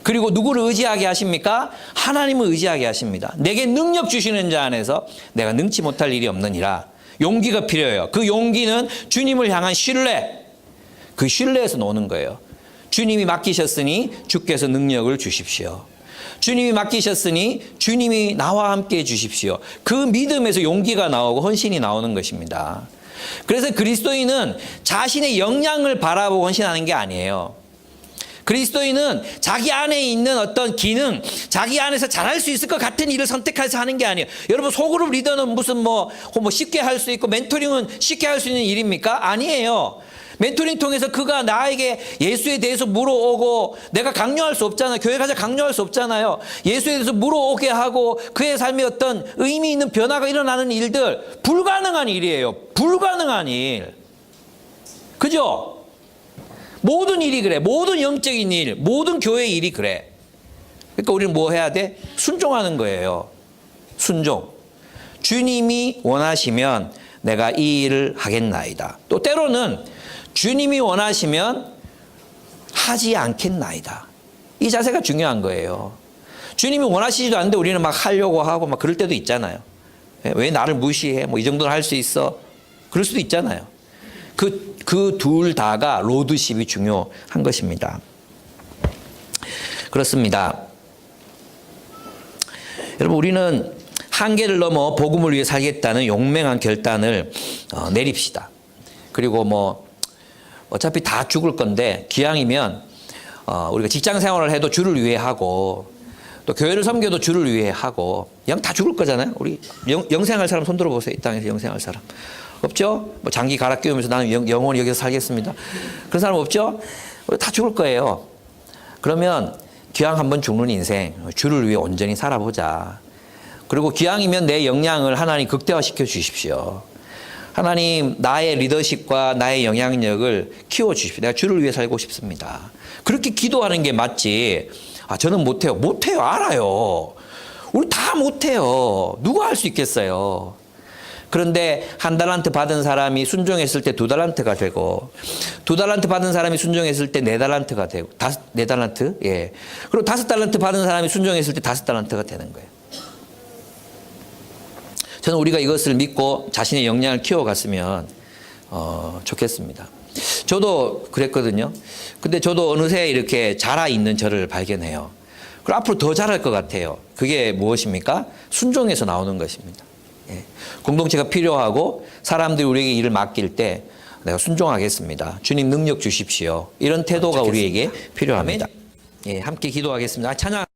그리고 누구를 의지하게 하십니까? 하나님을 의지하게 하십니다. 내게 능력 주시는 자 안에서 내가 능치 못할 일이 없느니라. 용기가 필요해요. 그 용기는 주님을 향한 신뢰. 그 신뢰에서 나오는 거예요. 주님이 맡기셨으니 주께서 능력을 주십시오. 주님이 맡기셨으니 주님이 나와 함께 해 주십시오. 그 믿음에서 용기가 나오고 헌신이 나오는 것입니다. 그래서 그리스도인은 자신의 역량을 바라보고 헌신하는 게 아니에요. 그리스도인은 자기 안에 있는 어떤 기능, 자기 안에서 잘할 수 있을 것 같은 일을 선택해서 하는 게 아니에요. 여러분, 소그룹 리더는 무슨 뭐 쉽게 할 수 있고 멘토링은 쉽게 할 수 있는 일입니까? 아니에요. 멘토링 통해서 그가 나에게 예수에 대해서 물어오고 내가 강요할 수 없잖아요. 교회 가자 강요할 수 없잖아요. 예수에 대해서 물어오게 하고 그의 삶에 어떤 의미 있는 변화가 일어나는 일들 불가능한 일이에요. 불가능한 일. 그죠? 모든 일이 그래. 모든 영적인 일, 모든 교회 일이 그래. 그러니까 우리는 뭐 해야 돼? 순종하는 거예요. 순종. 주님이 원하시면 내가 이 일을 하겠나이다. 또 때로는 주님이 원하시면 하지 않겠나이다. 이 자세가 중요한 거예요. 주님이 원하시지도 않는데 우리는 막 하려고 하고 막 그럴 때도 있잖아요. 왜 나를 무시해? 뭐 이 정도는 할 수 있어. 그럴 수도 있잖아요. 그 둘 다가 로드십이 중요한 것입니다. 그렇습니다. 여러분, 우리는 한계를 넘어 복음을 위해 살겠다는 용맹한 결단을 내립시다. 그리고 뭐 어차피 다 죽을 건데 기왕이면 우리가 직장 생활을 해도 주를 위해 하고 또 교회를 섬겨도 주를 위해 하고 영 다 죽을 거잖아요. 우리 영생할 사람 손 들어보세요. 이 땅에서 영생할 사람 없죠? 뭐 장기 갈아 끼우면서 나는 영원히 여기서 살겠습니다. 그런 사람 없죠? 우리 다 죽을 거예요. 그러면 기왕 한번 죽는 인생 주를 위해 온전히 살아보자. 그리고 기왕이면 내 역량을 하나님 극대화시켜 주십시오. 하나님 나의 리더십과 나의 영향력을 키워주십시오. 내가 주를 위해 살고 싶습니다. 그렇게 기도하는 게 맞지. 저는 못해요. 못해요. 알아요. 우리 다 못해요. 누가 할 수 있겠어요. 그런데 1달란트 받은 사람이 순종했을 때 2달란트가 되고 2달란트 받은 사람이 순종했을 때 4달란트가 되고 4달란트? 예. 그리고 5달란트 받은 사람이 순종했을 때 5달란트가 되는 거예요. 저는 우리가 이것을 믿고 자신의 역량을 키워갔으면 좋겠습니다. 저도 그랬거든요. 근데 저도 어느새 이렇게 자라 있는 저를 발견해요. 그리고 앞으로 더 자랄 것 같아요. 그게 무엇입니까? 순종에서 나오는 것입니다. 예. 공동체가 필요하고 사람들이 우리에게 일을 맡길 때 내가 순종하겠습니다. 주님 능력 주십시오. 이런 태도가 우리에게 필요합니다. 예, 함께 기도하겠습니다. 찬양.